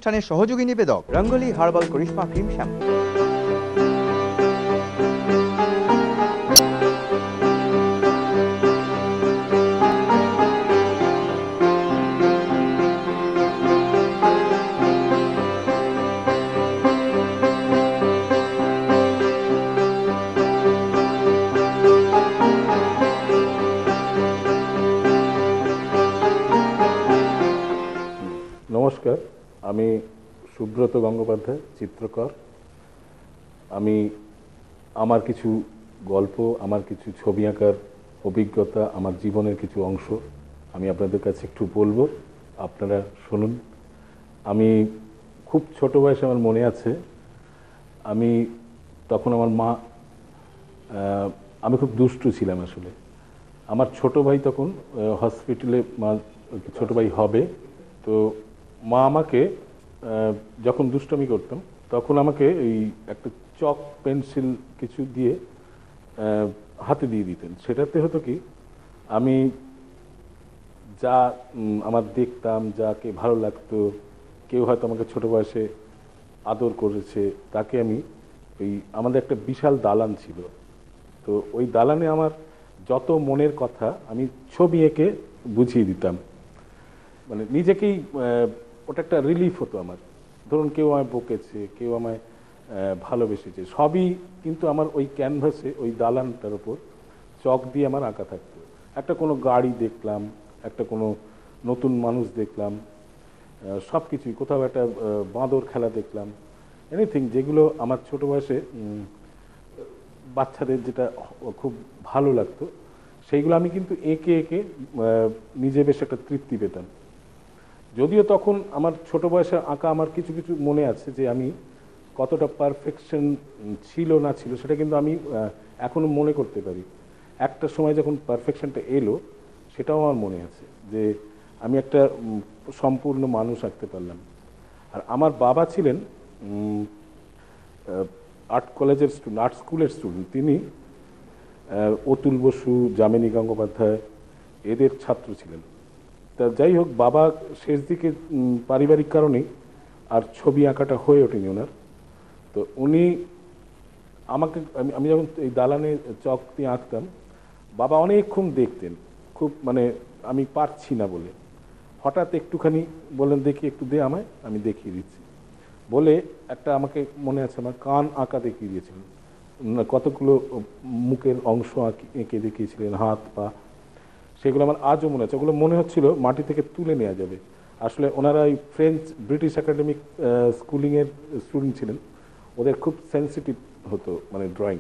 অনুষ্ঠানের সহযোগী নিবেদক Rangoli herbal Karishma cream shampoo. নমস্কার, আমি সুব্রত গঙ্গোপাধ্যায়, চিত্রকর। আমি আমার কিছু গল্প, আমার কিছু ছবি আঁকার অভিজ্ঞতা, আমার জীবনের কিছু অংশ আমি আপনাদের কাছে একটু বলবো, আপনারা শুনুন। আমি খুব ছোট বয়সে আমার মনে আছে, আমি তখন আমার মা, আমি খুব দুষ্টু ছিলাম আসলে। আমার ছোট ভাই তখন হসপিটালে, মা ছোট ভাই হবে, তো মা আমাকে যখন দুষ্টমি করতাম তখন আমাকে এই একটা চক পেন্সিল কিছু দিয়ে হাতে দিয়ে দিতেন। সেটাতে হতো কি, আমি যা আমার দেখতাম, যাকে ভালো লাগতো, কেউ হয়তো আমাকে ছোট বয়সে আদর করেছে, তাকে আমি আমাদের একটা বিশাল দালান ছিল, তো ওই দালানে আমার যত মনের কথা আমি ছবি এঁকে বুঝিয়ে দিতাম। মানে নিজেকেই ওটা একটা রিলিফ হতো আমার। ধরুন কেউ আমায় বকেছে, কেউ আমায় ভালোবেসেছে, সবই কিন্তু আমার ওই ক্যানভাসে, ওই দালানটার ওপর চক দিয়ে আমার আঁকা থাকতো। একটা কোনো গাড়ি দেখলাম, একটা কোনো নতুন মানুষ দেখলাম, সব কিছুই, কোথাও একটা বাঁদর খেলা দেখলাম, এনিথিং যেগুলো আমার ছোট বয়সে বাচ্চাদের যেটা খুব ভালো লাগতো, সেইগুলো আমি কিন্তু এঁকে এঁকে নিজে বেশ একটা তৃপ্তি পেতাম। যদিও তখন আমার ছোট বয়সে আঁকা আমার কিছু কিছু মনে আছে, যে আমি কতটা পারফেকশন ছিল না ছিল সেটা কিন্তু আমি এখনো মনে করতে পারি। একটা সময় যখন পারফেকশনটা এলো, সেটাও আমার মনে আছে, যে আমি একটা সম্পূর্ণ মানুষ আঁকতে পারলাম। আর আমার বাবা ছিলেন আর্ট কলেজের স্টুডেন্ট, আর্ট স্কুলের স্টুডেন্ট। তিনি অতুল বসু, যামিনী গঙ্গোপাধ্যায় এদের ছাত্র ছিলেন। তা যাই হোক, বাবা শেষ দিকে পারিবারিক কারণেই আর ছবি আঁকাটা হয়ে ওঠেনি ওনার। তো উনি আমাকে, আমি যখন এই দালানে চক দিয়ে আঁকতাম, বাবা অনেকক্ষণ দেখতেন, খুব মানে আমি পারছি না বলে, হঠাৎ একটুখানি বললেন, দেখি একটু দে আমায়, আমি দেখিয়ে দিচ্ছি বলে একটা, আমাকে মনে আছে আমার কান আঁকা দেখিয়ে দিয়েছিলেন, কতগুলো মুখের অংশ এঁকে দেখিয়েছিলেন, হাত পা, সেগুলো আমার আজও মনে আছে। ওগুলো মনে হচ্ছিল মাটি থেকে তুলে নেওয়া যাবে। আসলে ওনারা ওই ফ্রেঞ্চ ব্রিটিশ একাডেমিক স্কুলিংয়ের স্টুডেন্ট ছিলেন, ওদের খুব সেন্সিটিভ হতো মানে ড্রয়িং,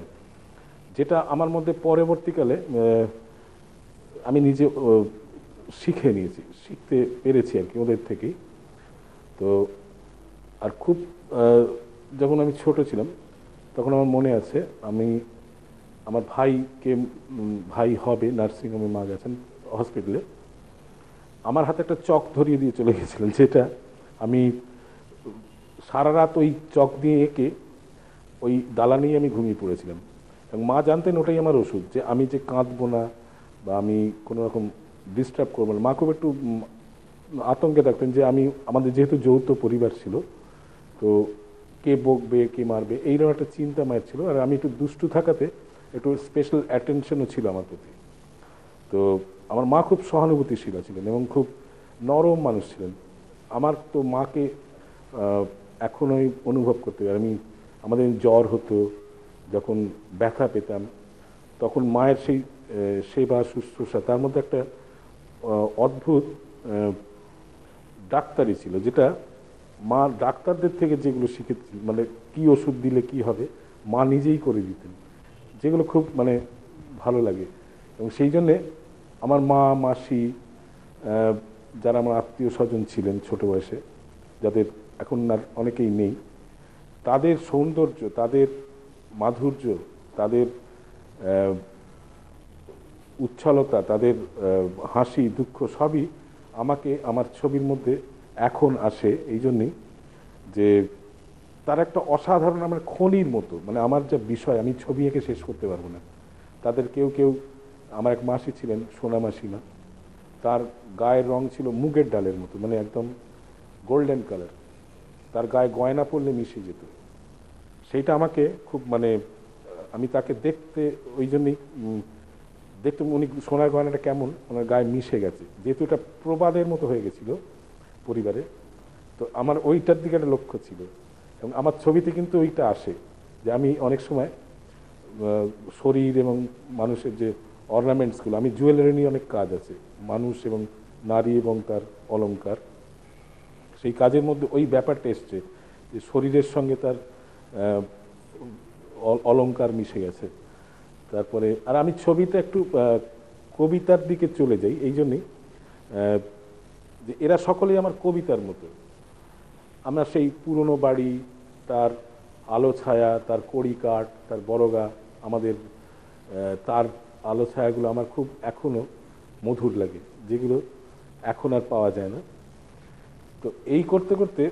যেটা আমার মধ্যে পরবর্তীকালে আমি নিজে শিখে নিয়েছি, শিখতে পেরেছি আর কি ওদের থেকেই। তো আর খুব যখন আমি ছোট ছিলাম তখন আমার মনে আছে, আমি আমার ভাইকে, ভাই হবে নার্সিংহোমে মা গেছেন হসপিটালে, আমার হাতে একটা চক ধরিয়ে দিয়ে চলে গেছিলেন, যেটা আমি সারা রাত ওই চক দিয়ে এঁকে ওই দালানেই আমি ঘুমিয়ে পড়েছিলাম। এবং মা জানতেন ওটাই আমার ওষুধ, যে আমি যে কাঁদবো না বা আমি কোনো রকম ডিস্টার্ব করবো না। মা খুব একটু আতঙ্কে থাকতেন, যে আমি, আমাদের যেহেতু যৌথ পরিবার ছিল, তো কে বকবে কে মারবে এইরকম একটা চিন্তা মায়ের ছিল। আর আমি একটু দুষ্টু থাকাতে একটু স্পেশাল অ্যাটেনশনও ছিল আমার প্রতি। তো আমার মা খুব সহানুভূতিশীল ছিলেন এবং খুব নরম মানুষ ছিলেন। আমার তো মাকে এখনোই অনুভব করতে পারি। আমি, আমাদের জ্বর হতো, যখন ব্যথা পেতাম, তখন মায়ের সেই সেবা শুশ্রূষা, তার মধ্যে একটা অদ্ভুত ডাক্তারি ছিল, যেটা মা ডাক্তারদের থেকে যেগুলো শিখেছিল, মানে কি ওষুধ দিলে কি হবে, মা নিজেই করে দিতেন, যেগুলো খুব মানে ভালো লাগে। এবং সেই জন্যে আমার মা, মাসি, যারা আমার আত্মীয় স্বজন ছিলেন ছোট বয়সে, যাদের এখন আর অনেকেই নেই, তাদের সৌন্দর্য, তাদের মাধুর্য, তাদের উচ্ছলতা, তাদের হাসি দুঃখ সবই আমাকে আমার ছবির মধ্যে এখন আসে। এই জন্যেই যে তার একটা অসাধারণ, আমার খনির মতো, মানে আমার যা বিষয় আমি ছবি এঁকে শেষ করতে পারবো না। তাদের কেউ কেউ, আমার এক মাসি ছিলেন, সোনা মাসিমা, তার গায়ের রং ছিল মুগের ডালের মতো, মানে একদম গোল্ডেন কালার। তার গায়ে গয়না পরলে মিশে যেত। সেইটা আমাকে খুব মানে আমি তাকে দেখতে ওই জন্যই দেখতে উনি সোনার গয়নাটা কেমন ওনার গায়ে মিশে গেছে, যেহেতু এটা প্রবাদের মতো হয়ে গেছিল পরিবারে। তো আমার ওইটার দিকে একটা লক্ষ্য ছিল এবং আমার ছবিতে কিন্তু ওইটা আসে যে আমি অনেক সময় শরীর এবং মানুষের যে অর্নামেন্টসগুলো, আমি জুয়েলারি নিয়ে অনেক কাজ আছে, মানুষ এবং নারী এবং তার অলংকার, সেই কাজের মধ্যে ওই ব্যাপারটা এসছে যে শরীরের সঙ্গে তার অলংকার মিশে গেছে। তারপরে আর আমি ছবিতে একটু কবিতার দিকে চলে যাই এই জন্যই যে এরা সকলেই আমার কবিতার মতো। আমরা সেই পুরনো বাড়ি, তার আলো ছায়া, তার কড়ি কাঠ, তার বড়গা, আমাদের তার আলো ছায়াগুলো আমার খুব এখনও মধুর লাগে, যেগুলো এখন আর পাওয়া যায় না। তো এই করতে করতে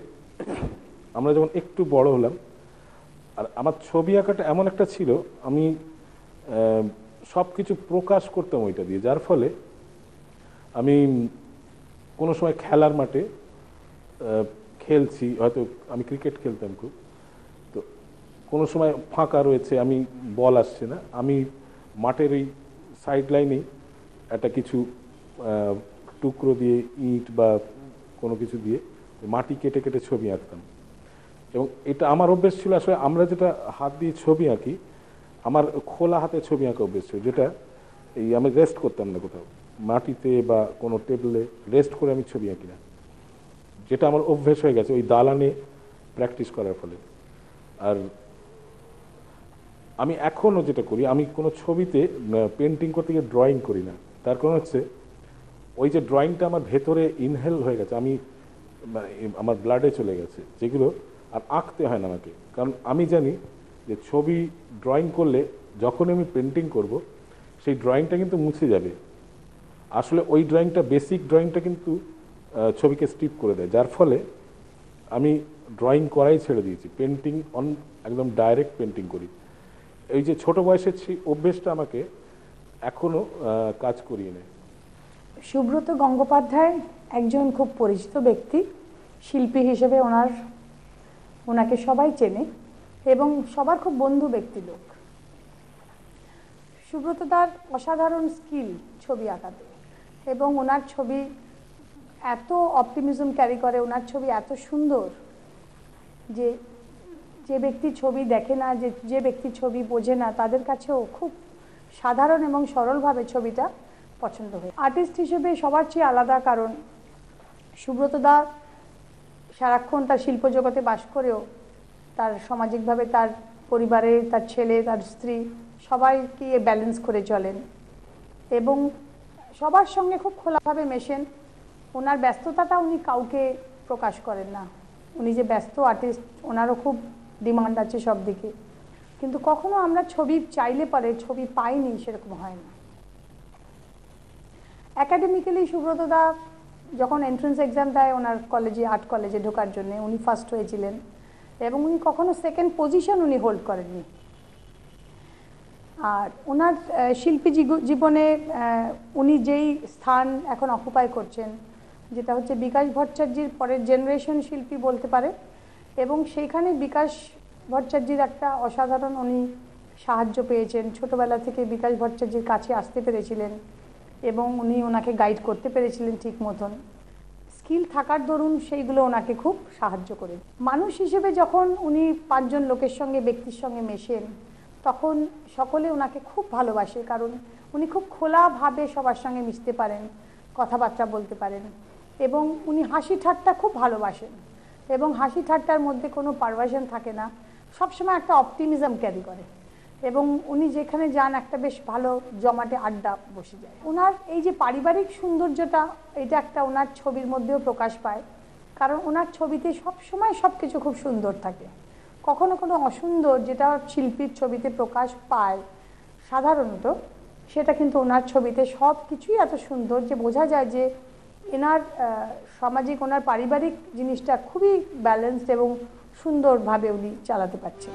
আমরা যখন একটু বড় হলাম, আর আমার ছবি আঁকাটা এমন একটা ছিল, আমি সব কিছু প্রকাশ করতাম ওইটা দিয়ে, যার ফলে আমি কোনো সময় খেলার মাঠে খেলছি, হয়তো আমি ক্রিকেট খেলতাম খুব, তো কোনো সময় ফাঁকা রয়েছে, আমি বল আসছে না, আমি মাঠের এই সাইড লাইনেই একটা কিছু টুকরো দিয়ে ইট বা কোনো কিছু দিয়ে মাটি কেটে কেটে ছবি আঁকতাম। এবং এটা আমার অভ্যেস ছিল, আসলে আমরা যেটা হাত দিয়ে ছবি আঁকি, আমার খোলা হাতে ছবি আঁকা অভ্যেস ছিল, যেটা এই আমি রেস্ট করতাম না কোথাও, মাটিতে বা কোনো টেবিলে রেস্ট করে আমি ছবি আঁকি না, যেটা আমার অভ্যেস হয়ে গেছে ওই দালানে প্র্যাকটিস করার ফলে। আর আমি এখনও যেটা করি, আমি কোনো ছবিতে পেন্টিং করতে গিয়ে ড্রয়িং করি না। তার কারণ হচ্ছে ওই যে ড্রয়িংটা আমার ভেতরে ইনহেল হয়ে গেছে, আমি আমার ব্লাডে চলে গেছে, যেগুলো আর আঁকতে হয় না আমাকে। কারণ আমি জানি যে ছবি ড্রয়িং করলে যখন আমি পেন্টিং করব, সেই ড্রয়িংটা কিন্তু মুছে যাবে। আসলে ওই ড্রয়িংটা, বেসিক ড্রয়িংটা কিন্তু ছবিকে স্ট্রিপ করে দেয়, যার ফলে আমি ড্রয়িং করাই ছেড়ে দিয়েছি, পেন্টিং একদম ডাইরেক্ট পেন্টিং করি। এই যে ছোট বয়সের সেই অভ্যেসটা আমাকে এখনও কাজ করিয়ে নেয়। সুব্রত গঙ্গোপাধ্যায় একজন খুব পরিচিত ব্যক্তি, শিল্পী হিসেবে ওনাকে সবাই চেনে এবং সবার খুব বন্ধু ব্যক্তি লোক। সুব্রত দার অসাধারণ স্কিল ছবি আঁকাতে, এবং ওনার ছবি এত অপটিমিজম ক্যারি করে, ওনার ছবি এত সুন্দর যে যে ব্যক্তি ছবি দেখে না, যে ব্যক্তি ছবি বোঝে না, তাদের কাছেও খুব সাধারণ এবং সরলভাবে ছবিটা পছন্দ হয়। আর্টিস্ট হিসেবে সবার চেয়ে আলাদা, কারণ সুব্রত দা সারাক্ষণ তার শিল্প জগতে বাস করেও তার সামাজিকভাবে তার পরিবারে, তার ছেলে, তার স্ত্রী সবাইকে ব্যালেন্স করে চলেন এবং সবার সঙ্গে খুব খোলাভাবে মেশেন। ওনার ব্যস্ততাটা উনি কাউকে প্রকাশ করেন না। উনি যে ব্যস্ত আর্টিস্ট, ওনারও খুব ডিমান্ড আছে সব দিকে, কিন্তু কখনো আমরা ছবি চাইলে পরে ছবি পাইনি, সেরকম হয় না। একাডেমিক্যালি সুব্রত দা যখন এন্ট্রান্স এক্সাম দেয় ওনার কলেজে, আর্ট কলেজে ঢোকার জন্য, উনি ফার্স্ট হয়েছিলেন এবং উনি কখনো সেকেন্ড পজিশন উনি হোল্ড করেননি। আর ওনার শিল্পী জীবনে উনি যেই স্থান এখন অকুপাই করছেন, যেটা হচ্ছে বিকাশ ভট্টাচার্যের পরের জেনারেশন শিল্পী বলতে পারে, এবং সেইখানে বিকাশ ভট্টাচার্যের একটা অসাধারণ উনি সাহায্য পেয়েছেন। ছোটোবেলা থেকে বিকাশ ভট্টাচার্যের কাছে আসতে পেরেছিলেন এবং উনি ওনাকে গাইড করতে পেরেছিলেন ঠিক মতন। স্কিল থাকার দরুন সেইগুলো ওনাকে খুব সাহায্য করে। মানুষ হিসেবে যখন উনি পাঁচজন লোকের সঙ্গে, ব্যক্তির সঙ্গে মেশেন, তখন সকলে ওনাকে খুব ভালোবাসে, কারণ উনি খুব খোলাভাবে সবার সঙ্গে মিশতে পারেন, কথাবার্তা বলতে পারেন, এবং উনি হাসি ঠাট্টা খুব ভালোবাসেন এবং হাসি ঠাট্টার মধ্যে কোনো পারভার্সন থাকে না, সবসময় একটা অপটিমিজম ক্যারি করে এবং উনি যেখানে যান একটা বেশ ভালো জমাটে আড্ডা বসে যায়। ওনার এই যে পারিবারিক সৌন্দর্যটা, এটা একটা ওনার ছবির মধ্যেও প্রকাশ পায়, কারণ ওনার ছবিতে সবসময় সব কিছু খুব সুন্দর থাকে, কখনো কোনো অসুন্দর যেটা শিল্পীর ছবিতে প্রকাশ পায় সাধারণত, সেটা কিন্তু ওনার ছবিতে সব কিছুই এত সুন্দর যে বোঝা যায় যে এনার সামাজিক, ওনার পারিবারিক জিনিসটা খুবই ব্যালেন্সড এবং সুন্দরভাবে উনি চালাতে পারছেন।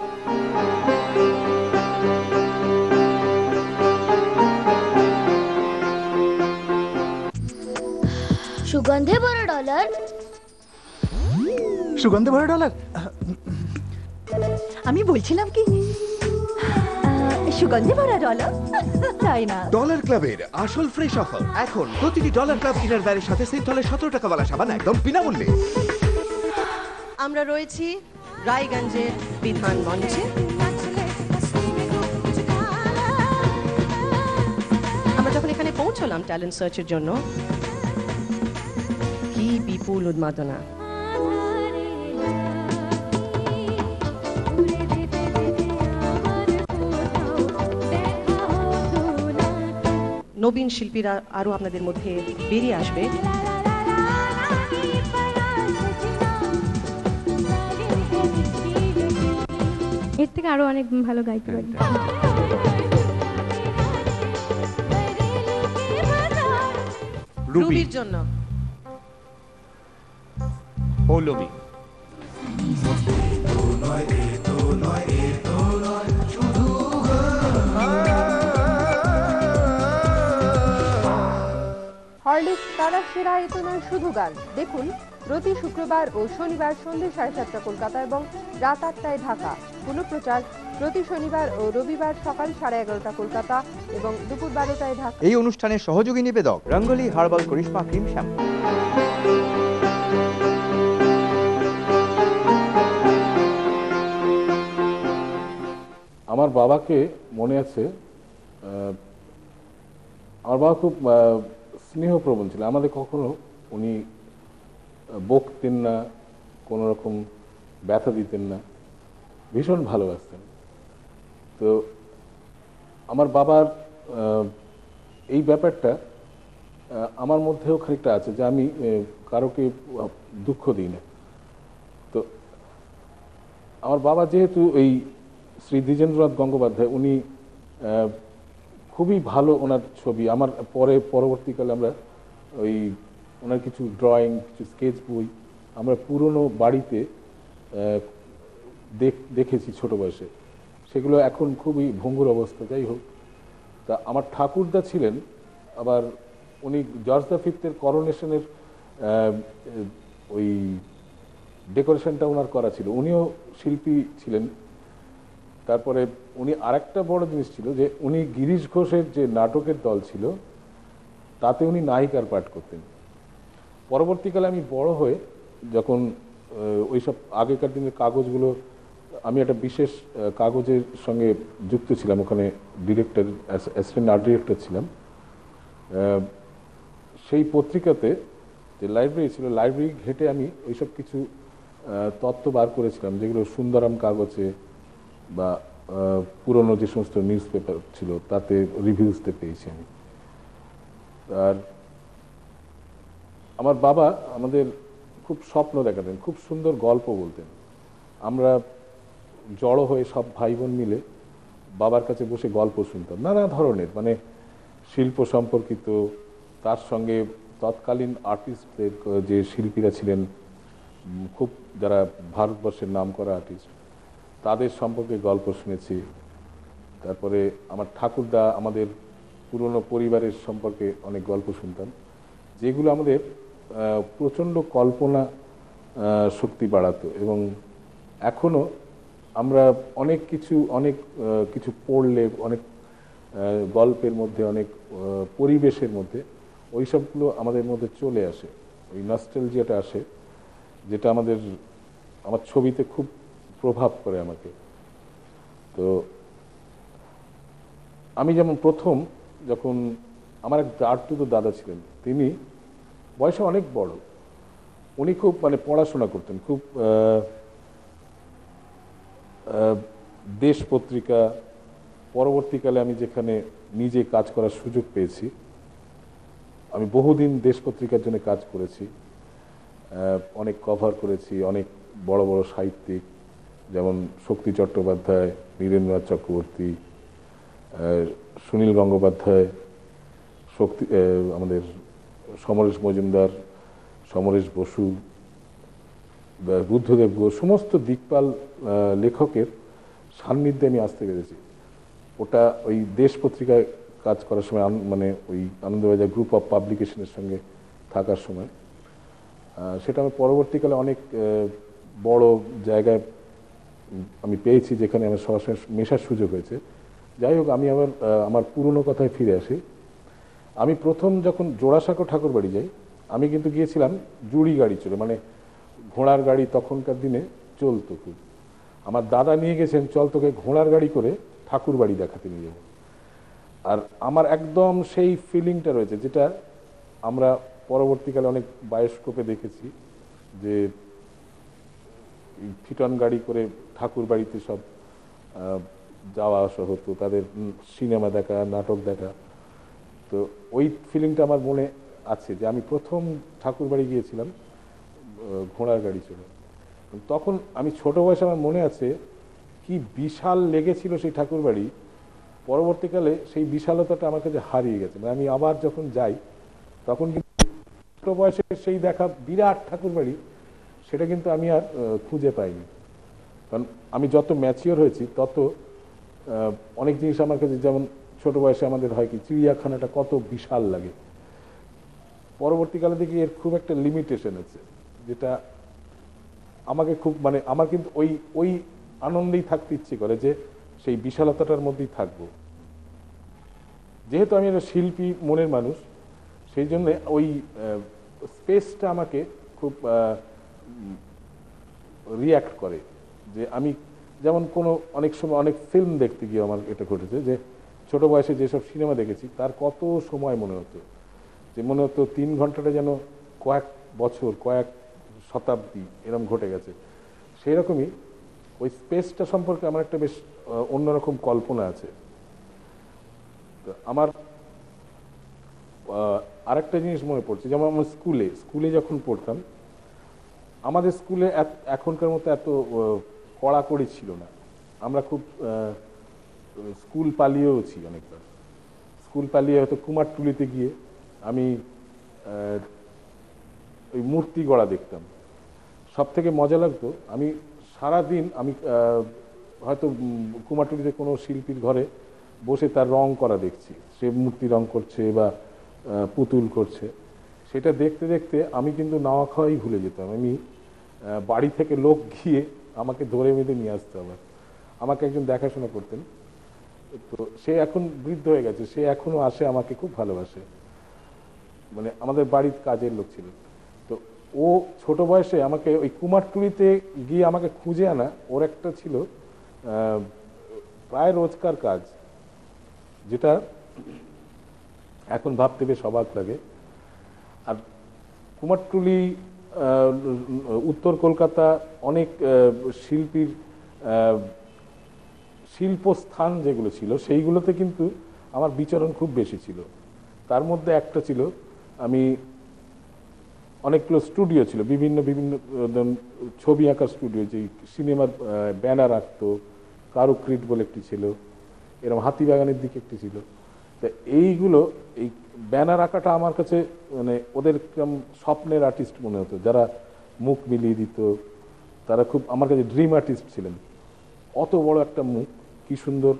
সুগন্ধে ভরা ডলার সুগন্ধে ভরা ডলার। আমি বলছিলাম কি সুগন্ধি ভরা ডলার তাই না? ডলার ক্লাবের আসল ফ্রেশ অফার এখন প্রতিটি ডলার ক্লাব ইনার ব্যারের সাথে সিনথলের 17 টাকা বালা সাবান একদম বিনামূল্যে। আমরা রয়েছি রায়গঞ্জের বিধান মঞ্চে। আমরা যখন এখানে পৌঁছলাম ট্যালেন্ট সার্চের জন্য, কি বিপুল উন্মাদনা। নবীন শিল্পীরা আরো আপনাদের মধ্যে বেরিয়ে আসবে। এর থেকে আরো অনেক ভালো গাইতে পারি। রুবির জন্য পৌলমী। হরলিক্স তারা সেরা এত নয় শুধু গান দেখুন প্রতি শুক্রবার ও শনিবার সন্ধ্যে 7:30 কলকাতা এবং রাত 8টায় ঢাকা। পুনঃপ্রচার প্রতি শনিবার ও রবিবার সকাল 11:30 কলকাতা এবং দুপুর 12টায় ঢাকা। এই অনুষ্ঠানের সহযোগী নিবেদক Rangoli herbal Karishma cream shampoo. আমার বাবাকে মনে আছে, আমার বাবা খুব স্নেহপ্রবণ ছিলেন। আমাদের কখনো উনি বকতেন না, কোনো রকম ব্যথা দিতেন না, ভীষণ ভালোবাসতেন। তো আমার বাবার এই ব্যাপারটা আমার মধ্যেও খানিকটা আছে যে আমি কারোকে দুঃখ দিই না। তো আমার বাবা যেহেতু এই শ্রী দ্বিজেন্দ্রনাথ গঙ্গোপাধ্যায়, উনি খুবই ভালো, ওনার ছবি আমার পরবর্তীকালে আমরা ওই ওনার কিছু ড্রয়িং, কিছু স্কেচ বই আমরা পুরনো বাড়িতে দেখেছি ছোট বয়সে, সেগুলো এখন খুবই ভঙ্গুর অবস্থা। যাই হোক, তা আমার ঠাকুরদা ছিলেন আবার, উনি জর্জ দ্য ফিফথের করোনেশনের ওই ডেকোরেশনটা ওনার করা ছিল, উনিও শিল্পী ছিলেন। তারপরে উনি আরেকটা বড় জিনিস ছিল যে উনি গিরিশ ঘোষের যে নাটকের দল ছিল তাতে উনি নায়িকার পাঠ করতেন। পরবর্তীকালে আমি বড় হয়ে যখন ওইসব আগেকার দিনের কাগজগুলো, আমি একটা বিশেষ কাগজের সঙ্গে যুক্ত ছিলাম, ওখানে ডিরেক্টর, অ্যাসিস্ট্যান্ট আর্ট ডিরেক্টর ছিলাম। সেই পত্রিকাতে যে লাইব্রেরি ছিল, লাইব্রেরি ঘেটে আমি ওইসব কিছু তথ্য বার করেছিলাম যেগুলো সুন্দরাম কাগজে বা পুরনো যে সমস্ত নিউজ পেপার ছিল তাতে রিভিউজতে পেয়েছি আমি। আর আমার বাবা আমাদের খুব স্বপ্ন দেখাতেন, খুব সুন্দর গল্প বলতেন। আমরা জড়ো হয়ে সব ভাই বোন মিলে বাবার কাছে বসে গল্প শুনতাম নানা ধরনের, মানে শিল্প সম্পর্কিত, তার সঙ্গে তৎকালীন আর্টিস্টদের যে শিল্পীরা ছিলেন খুব, যারা ভারতবর্ষের নামকরা আর্টিস্ট, তাদের সম্পর্কে গল্প শুনেছি। তারপরে আমার ঠাকুরদা, আমাদের পুরনো পরিবারের সম্পর্কে অনেক গল্প শুনতাম, যেগুলো আমাদের প্রচণ্ড কল্পনা শক্তি বাড়াতো। এবং এখনও আমরা অনেক কিছু পড়লে, অনেক গল্পের মধ্যে, অনেক পরিবেশের মধ্যে ওই সবগুলো আমাদের মধ্যে চলে আসে, ওই নস্টালজিয়াটা আসে, যেটা আমার ছবিতে খুব প্রভাব করে আমাকে। তো আমি যেমন প্রথম, যখন আমার এক আর্তুতো দাদা ছিলেন, তিনি বয়সে অনেক বড়, উনি খুব মানে পড়াশোনা করতেন, খুব দেশ পত্রিকা, পরবর্তীকালে আমি যেখানে নিজে কাজ করার সুযোগ পেয়েছি, আমি বহুদিন দেশ পত্রিকার জন্য কাজ করেছি, অনেক কভার করেছি, অনেক বড় বড় সাহিত্যিক যেমন শক্তি চট্টোপাধ্যায়, নীরেন্দ্রনাথ চক্রবর্তী, সুনীল গঙ্গোপাধ্যায়, আমাদের সমরেশ মজুমদার, সমরেশ বসু, বুদ্ধদেব ঘোষ, সমস্ত দিকপাল লেখকের সান্নিধ্যে আমি আসতে পেরেছি। ওটা ওই দেশ পত্রিকায় কাজ করার সময়, মানে ওই আনন্দবাজার গ্রুপ অফ পাবলিকেশনের সঙ্গে থাকার সময়, সেটা আমি পরবর্তীকালে অনেক বড় জায়গায় আমি পেয়েছি, যেখানে আমার সবার সঙ্গে মেশার সুযোগ হয়েছে। যাই হোক, আমি আবার আমার পুরনো কথায় ফিরে আসি। আমি প্রথম যখন জোড়াসাঁকো ঠাকুরবাড়ি যাই, আমি কিন্তু গিয়েছিলাম জুড়ি গাড়ি চলে, মানে ঘোড়ার গাড়ি তখনকার দিনে চলতো খুব। আমার দাদা নিয়ে গেছেন, চল তোকে ঘোড়ার গাড়ি করে ঠাকুরবাড়ি দেখাতে নিয়ে যাবো। আর আমার একদম সেই ফিলিংটা রয়েছে, যেটা আমরা পরবর্তীকালে অনেক বায়োস্কোপে দেখেছি, যে ফিটন গাড়ি করে ঠাকুর বাড়িতে সব যাওয়া আসা হতো, তাদের সিনেমা দেখা, নাটক দেখা। তো ওই ফিলিংটা আমার মনে আছে, যে আমি প্রথম ঠাকুর বাড়ি গিয়েছিলাম ঘোড়ার গাড়ি চড়ে। তখন আমি ছোট বয়সে, আমার মনে আছে কি বিশাল লেগেছিল সেই ঠাকুর বাড়ি। পরবর্তীকালে সেই বিশালতাটা আমার কাছে হারিয়ে গেছে। মানে আমি আবার যখন যাই, তখন কিন্তু ছোট বয়সে সেই দেখা বিরাট ঠাকুর বাড়ি, সেটা কিন্তু আমি আর খুঁজে পাইনি। কারণ আমি যত ম্যাচিওর হয়েছি, তত অনেক জিনিস আমার কাছে, যেমন ছোট বয়সে আমাদের হয় কি, চিড়িয়াখানাটা কত বিশাল লাগে, পরবর্তীকালে দেখি এর খুব একটা লিমিটেশন আছে, যেটা আমাকে খুব, মানে আমার কিন্তু ওই আনন্দেই থাকতে ইচ্ছে করে, যে সেই বিশালতাটার মধ্যেই থাকবো। যেহেতু আমি একটা শিল্পী মনের মানুষ, সেই জন্য ওই স্পেসটা আমাকে খুব রিয়্যাক্ট করে। যে আমি যেমন অনেক সময় অনেক ফিল্ম দেখতে গিয়ে আমার এটা ঘটেছে, যে ছোট বয়সে যেসব সিনেমা দেখেছি, তার কত সময় মনে হতো, যে মনে হতো 3 ঘন্টাটা যেন কয়েক বছর, কয়েক শতাব্দী এরকম ঘটে গেছে। সেই রকমই ওই স্পেসটা সম্পর্কে আমার একটা বেশ অন্যরকম কল্পনা আছে। তো আমার আরেকটা জিনিস মনে পড়ছে, যেমন আমরা স্কুলে যখন পড়তাম, আমাদের স্কুলে এখনকার মতো এত কড়াকড়ি ছিল না। আমরা খুব স্কুল পালিয়েওছি অনেকবার। স্কুল পালিয়ে হয়তো কুমারটুলিতে গিয়ে আমি ওই মূর্তি গড়া দেখতাম। সব থেকে মজা লাগতো, আমি সারাদিন আমি হয়তো কুমারটুলিতে কোনো শিল্পীর ঘরে বসে তার রং করা দেখছি, সে মূর্তি রং করছে বা পুতুল করছে। সেটা দেখতে দেখতে আমি কিন্তু নাওয়া খাওয়াই ভুলে যেতাম। আমি বাড়ি থেকে লোক গিয়ে আমাকে ধরে বেঁধে নিয়ে আসতে হবে। আমাকে একজন দেখাশোনা করতেন, তো সে এখন বৃদ্ধ হয়ে গেছে, সে এখনো আসে, আমাকে খুব ভালোবাসে, মানে আমাদের বাড়ির কাজের লোক ছিল। তো ও ছোট বয়সে আমাকে ওই কুমারটুলিতে গিয়ে আমাকে খুঁজে আনা ওর একটা ছিল প্রায় রোজকার কাজ, যেটা এখন ভাবতে বেশ অবাক লাগে। আর কুমারটুলি, উত্তর কলকাতা, অনেক শিল্পীর শিল্পস্থান যেগুলো ছিল, সেইগুলোতে কিন্তু আমার বিচরণ খুব বেশি ছিল। তার মধ্যে একটা ছিল, আমি অনেকগুলো স্টুডিও ছিল, বিভিন্ন ছবি আঁকার স্টুডিও, যে সিনেমার ব্যানার আঁকতো, কারুক্রিট বলে একটি ছিল, এরকম হাতিবাগানের দিকে একটি ছিল। তা এইগুলো, এই ব্যানার আঁকাটা আমার কাছে, মানে ওদের স্বপ্নের আর্টিস্ট মনে হতো, যারা মুখ মিলিয়ে দিত, তারা খুব আমার কাছে ড্রিম আর্টিস্ট ছিলেন। অত বড় একটা মুখ, কি সুন্দর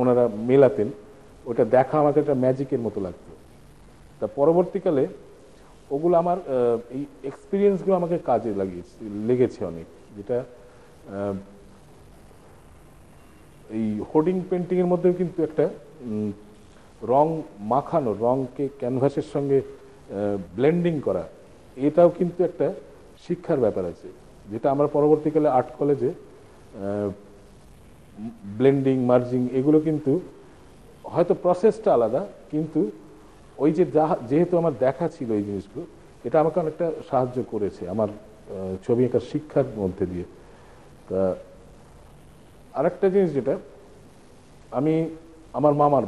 ওনারা মেলাতেন, ওটা দেখা আমাকে একটা ম্যাজিকের মতো লাগতো। তা পরবর্তীকালে ওগুলো আমার এই এক্সপিরিয়েন্সগুলো আমাকে কাজে লেগেছে অনেক, যেটা এই হোর্ডিং পেন্টিংয়ের মধ্যেও কিন্তু একটা রং মাখানো, রংকে ক্যানভাসের সঙ্গে ব্লেন্ডিং করা, এটাও কিন্তু একটা শিক্ষার ব্যাপার আছে, যেটা আমরা পরবর্তীকালে আর্ট কলেজে ব্লেন্ডিং, মার্জিং, এগুলো কিন্তু হয়তো প্রসেসটা আলাদা, কিন্তু ওই যে যেহেতু আমার দেখা ছিল এই জিনিসগুলো, এটা আমাকে অনেকটা সাহায্য করেছে আমার ছবি আঁকার শিক্ষার মধ্যে দিয়ে। তা আরেকটা জিনিস, যেটা আমার মামার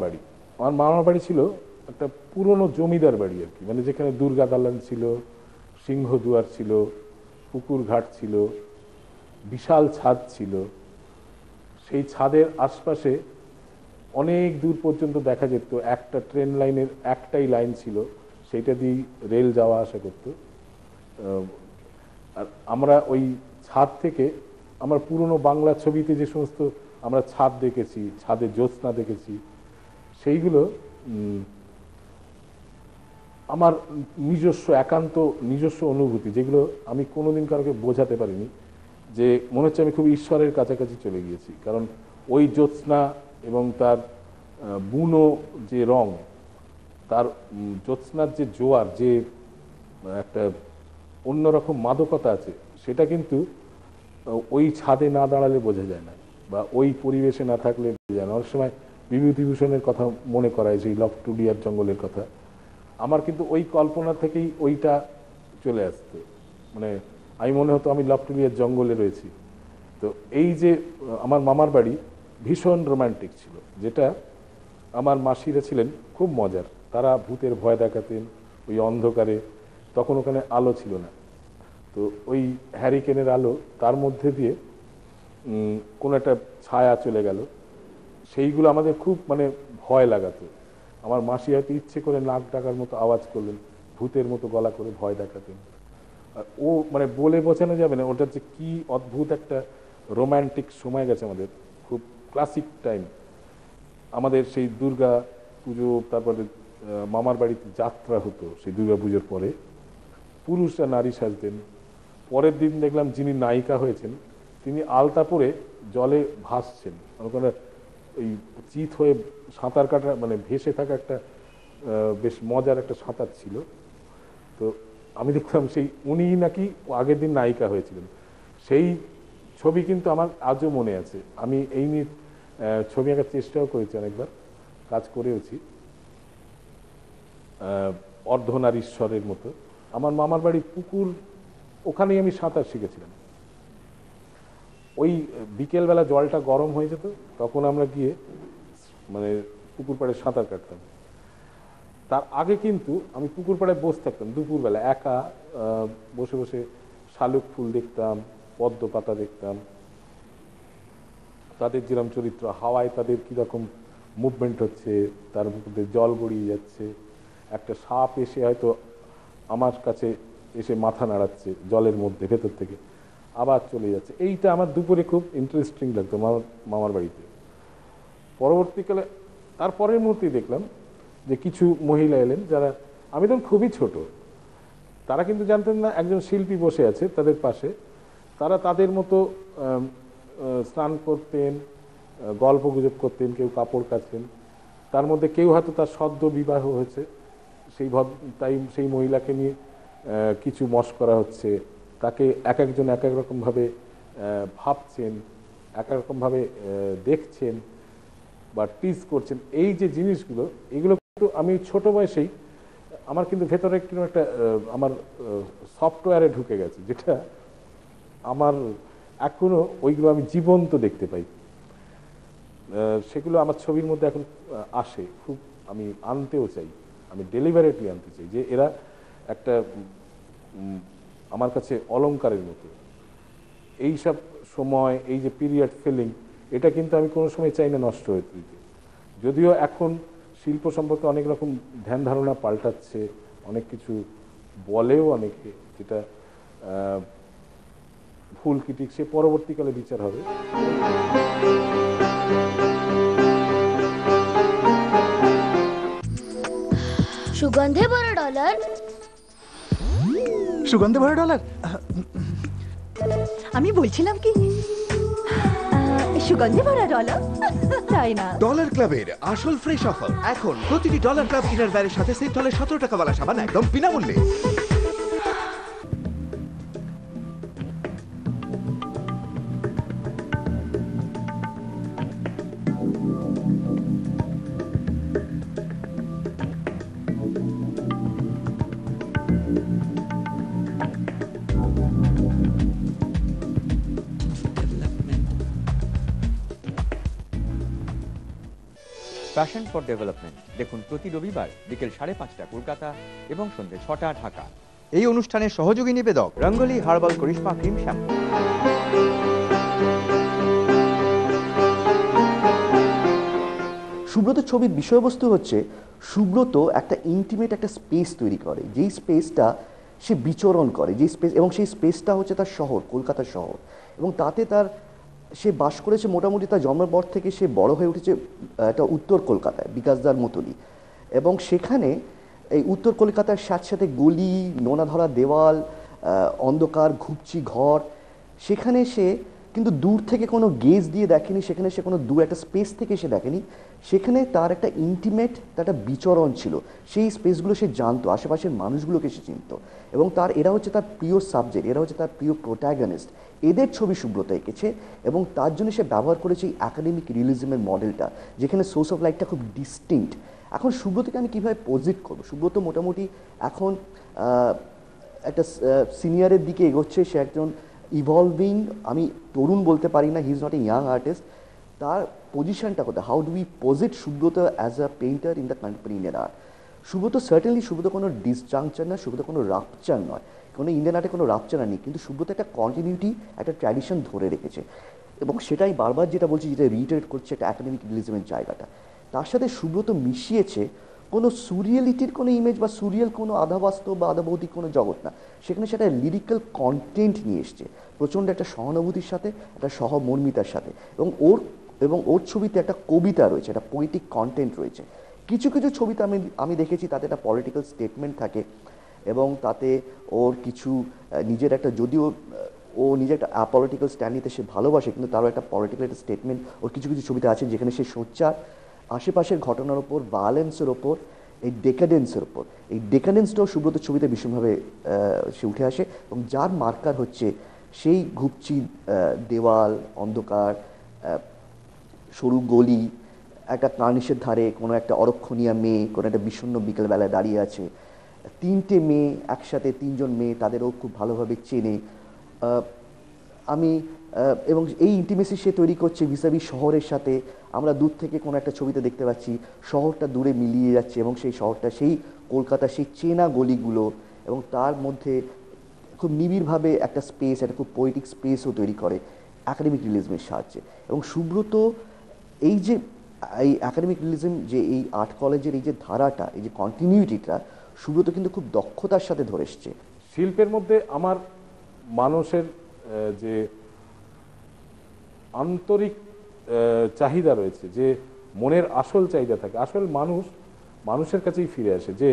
বাড়ি ছিল একটা পুরনো জমিদার বাড়ি আর কি, মানে যেখানে দুর্গা দালান ছিল, সিংহদুয়ার ছিল, পুকুর ঘাট ছিল, বিশাল ছাদ ছিল। সেই ছাদের আশপাশে অনেক দূর পর্যন্ত দেখা যেত, একটা ট্রেন লাইনের একটাই লাইন ছিল, সেইটা দিয়ে রেল যাওয়া আসা করত। আর আমরা ওই ছাদ থেকে, আমরা পুরনো বাংলা ছবিতে যে সমস্ত আমরা ছাদ দেখেছি, ছাদের জ্যোৎস্না দেখেছি, সেইগুলো আমার নিজস্ব একান্ত নিজস্ব অনুভূতি, যেগুলো আমি কোনোদিন কারোকে বোঝাতে পারিনি, যে মনে হচ্ছে আমি খুব ঈশ্বরের কাছাকাছি চলে গিয়েছি। কারণ ওই জ্যোৎস্না এবং তার বুনো যে রং, তার জ্যোৎস্নার যে জোয়ার, যে একটা অন্যরকম মাদকতা আছে, সেটা কিন্তু ওই ছাদে না দাঁড়ালে বোঝা যায় না, বা ওই পরিবেশে না থাকলে বোঝা যায় না। অনেক সময় বিভূতিভূষণের কথা মনে করায়, সেই লফটুডিয়ার জঙ্গলের কথা। আমার কিন্তু ওই কল্পনা থেকেই ওইটা চলে আসতো, মানে আমি মনে হতো আমি লফটুডিয়ার জঙ্গলে রয়েছি। তো এই যে আমার মামার বাড়ি ভীষণ রোমান্টিক ছিল, যেটা আমার মাসিরা ছিলেন খুব মজার। তারা ভূতের ভয় দেখাতেন ওই অন্ধকারে, তখন ওখানে আলো ছিল না, তো ওই হ্যারিকেনের আলো, তার মধ্যে দিয়ে কোনো একটা ছায়া চলে গেল, সেইগুলো আমাদের খুব মানে ভয় লাগাতো। আমার মাসি হয়তো ইচ্ছে করে নাক ডাকার মতো আওয়াজ করলেন, ভূতের মতো গলা করে ভয় দেখাতেন। আর ও মানে বলে বোঝানো যাবে না, ওটার যে কি অদ্ভুত একটা রোম্যান্টিক সময় গেছে আমাদের, খুব ক্লাসিক টাইম। আমাদের সেই দুর্গা পুজো, তারপরে মামার বাড়িতে যাত্রা হতো, সেই দুর্গা পুজোর পরে পুরুষরা নারী সাজতেন। পরের দিন দেখলাম যিনি নায়িকা হয়েছেন তিনি আলতা পরে জলে ভাসছেন, ওখানে ওই চিত হয়ে সাঁতার কাটা, মানে ভেসে থাকা একটা বেশ মজার একটা সাঁতার ছিল। তো আমি দেখলাম সেই উনি নাকি আগের দিন নায়িকা হয়েছিলেন। সেই ছবি কিন্তু আমার আজও মনে আছে। আমি এই নিয়ে ছবি আঁকার চেষ্টাও করেছি, অনেকবার কাজ করেওছি, অর্ধনারীশ্বরের মতো। আমার মামার বাড়ি পুকুর, ওখানেই আমি সাঁতার শিখেছিলাম। ওই বিকেলবেলা জলটা গরম হয়ে যেত, তখন আমরা গিয়ে মানে পুকুর পাড়ে সাঁতার কাটতাম। তার আগে কিন্তু আমি পুকুর পাড়ে বসে থাকতাম দুপুরবেলা, একা বসে বসে শালুক ফুল দেখতাম, পদ্ম পাতা দেখতাম, তাদের যেরকম চরিত্র, হাওয়ায় তাদের কীরকম মুভমেন্ট হচ্ছে, তার মধ্যে জল গড়িয়ে যাচ্ছে, একটা সাপ এসে হয়তো আমার কাছে এসে মাথা নাড়াচ্ছে জলের মধ্যে ভেতর থেকে, আবার চলে যাচ্ছে। এইটা আমার দুপুরে খুব ইন্টারেস্টিং লাগতো মামার বাড়িতে। পরবর্তীকালে তারপরের মুহূর্তেই দেখলাম যে কিছু মহিলা এলেন, যারা, আমি তখন খুবই ছোট, তারা কিন্তু জানতেন না একজন শিল্পী বসে আছে তাদের পাশে। তারা তাদের মতো স্নান করতেন, গল্প গুজব করতেন, কেউ কাপড় কাচতেন। তার মধ্যে কেউ হয়তো তার সদ্য বিবাহ হয়েছে, তাই সেই মহিলাকে নিয়ে কিছু মশকরা হচ্ছে, তাকে এক একজন এক এক রকমভাবে ভাবছেন, এক এক রকমভাবে দেখছেন বা টিজ করছেন। এই যে জিনিসগুলো, এগুলো কিন্তু আমি ছোট বয়সেই আমার কিন্তু ভেতরে একটু একটা আমার সফটওয়্যারে ঢুকে গেছে, যেটা আমার এখনো ওইগুলো আমি জীবন্ত দেখতে পাই। সেগুলো আমার ছবির মধ্যে এখন আসে, খুব আমি আনতেও চাই, আমি ডেলিভারেটলি আনতে চাই, যে এরা একটা আমার কাছে অলংকারের মতো। এইসব সময়, এই যে পিরিয়ড ফিলিং, এটা কিন্তু আমি কোনো সময় চাই না নষ্ট হয়ে দিতে। যদিও এখন শিল্প সম্পর্কে অনেক রকম ধ্যান ধারণা পাল্টাচ্ছে, অনেক কিছু বলেও অনেকে, যেটা ভুল কি ঠিক সে পরবর্তীকালে বিচার হবে। সুগন্ধে ভরা ডলার, সুগন্ধে ভরা ডলার। আমি বলছিলাম কি, সুগন্ধি ভরা ডলার, তাই না? ডলার ক্লাবের আসল ফ্রেশ অফার, এখন প্রতিটি ডলার ক্লাব ইনারওয়্যারের সাথে সিন্থলের 17 টাকাওয়ালা সাবান একদম বিনামূল্যে। প্যাশন ফর ডেভেলপমেন্ট দেখুন প্রতি রবিবার বিকেল 5:30 কলকাতা এবং সন্ধ্যে 6টা ঢাকা। এই অনুষ্ঠানের সহযোগী নিবেদক Rangoli herbal Karishma cream shampoo. Subrata ছবির বিষয়বস্তু হচ্ছে, সুব্রত একটা ইন্টিমেট একটা স্পেস তৈরি করে, যেই স্পেসটা সে বিচরণ করে, যেই স্পেস, এবং সেই স্পেসটা হচ্ছে তার শহর, কলকাতা শহর। এবং তাতে সে বাস করেছে মোটামুটি তার জন্মের পর থেকে, সে বড় হয়ে উঠেছে একটা উত্তর কলকাতায়, বিকাশদার মতনই। এবং সেখানে এই উত্তর কলকাতার সাথে সাথে গলি, নোনা ধরা দেওয়াল, অন্ধকার ঘুপচি ঘর, সেখানে সে কিন্তু দূর থেকে কোনো গেজ দিয়ে দেখেনি, সেখানে সে কোনো দূর একটা স্পেস থেকে সে দেখেনি, সেখানে তার একটা ইন্টিমেট, তার একটা বিচরণ ছিল, সেই স্পেসগুলো সে জানতো, আশেপাশের মানুষগুলোকে সে চিনত, এবং এরা হচ্ছে তার প্রিয় সাবজেক্ট, এরা হচ্ছে তার প্রিয় প্রোটাগনিস্ট, এদের ছবি সুব্রত এঁকেছে, এবং তার জন্য সে ব্যবহার করেছে এই একাডেমিক রিয়েলিজমের মডেলটা, যেখানে সোর্স অফ লাইটটা খুব ডিস্টিংক্ট। এখন সুব্রতকে আমি কীভাবে পজিট করবো? সুব্রত মোটামুটি এখন একটা সিনিয়রের দিকে এগোচ্ছে, সে একজন ইভলভিং, আমি তরুণ বলতে পারি না, he is not a young artist. তার পজিশনটা কোথায়? How do we posit Subrata as a painter in the country Indian art? Subrata certainly, Subrata কোনো ডিসজাংচার না, সুব্রত কোনো রাপচার নয়, কোনো ইন্ডিয়ান আর্টে কোনো রাপচার নেই, কিন্তু সুব্রত একটা কন্টিনিউটি, একটা ট্র্যাডিশন ধরে রেখেছে, এবং সেটাই বারবার যেটা বলছি, যেটা রিটারেট করছে একটা একাডেমিক রিয়েলিজমের জায়গাটা। তার সাথে সুব্রত মিশিয়েছে কোনো সুরিয়ালিটির কোনো ইমেজ বা সুরিয়াল কোনো আধাবাস্তব বা আধাভৌতিক কোনো জগৎ না, সেখানে সেটা লিরিক্যাল কন্টেন্ট নিয়ে এসছে প্রচণ্ড একটা সহানুভূতির সাথে, একটা সহমর্মিতার সাথে, এবং ওর ছবিতে একটা কবিতা রয়েছে, একটা পোয়েটিক কন্টেন্ট রয়েছে। কিছু কিছু ছবিতে আমি দেখেছি তাতে একটা পলিটিক্যাল স্টেটমেন্ট থাকে, এবং তাতে ওর কিছু নিজের একটা, যদিও ও নিজে একটা অ্যাপলিটিক্যাল স্ট্যান্ড নিতে সে ভালোবাসে, কিন্তু তারও একটা পলিটিক্যাল একটা স্টেটমেন্ট ওর কিছু কিছু ছবিতে আছে, যেখানে সে সোচ্চার আশেপাশের ঘটনার ওপর, ভায়োলেন্সের ওপর, এই ডেকাডেন্সের ওপর, এই ডেকাডেন্সটাও সুব্রত ছবিতে ভীষণভাবে সে উঠে আসে, এবং যার মার্কার হচ্ছে সেই ঘুপচি দেওয়াল, অন্ধকার, সরু গলি, একটা কার্নিশের ধারে কোনো একটা অরক্ষণীয়া মেয়ে কোনো একটা বিষণ্ণ বিকেলবেলায় দাঁড়িয়ে আছে, তিনটে মেয়ে একসাথে, তিনজন মেয়ে, তাদেরও খুব ভালোভাবে চেনে, এবং এই ইন্টিমেসি সে তৈরি করছে ভিসাভি শহরের সাথে। আমরা দূর থেকে কোনো একটা ছবিতে দেখতে পাচ্ছি শহরটা দূরে মিলিয়ে যাচ্ছে, এবং সেই শহরটা, সেই কলকাতা, সেই চেনা গলিগুলো, এবং তার মধ্যে খুব নিবিড়ভাবে একটা স্পেস, একটা খুব পোয়েটিক স্পেসও তৈরি করে একাডেমিক রিয়েলিজমের সাহায্যে। এবং সুব্রত এই যে এই একাডেমিক রিয়েলিজম, যে এই আর্ট কলেজের এই যে ধারাটা, এই যে কন্টিনিউটিটা, সুব্রত কিন্তু খুব দক্ষতার সাথে ধরে এসছে। শিল্পের মধ্যে আমার মানুষের যে আন্তরিক চাহিদা রয়েছে, যে মনের আসল চাহিদা থাকে, আসল মানুষের কাছেই ফিরে আসে, যে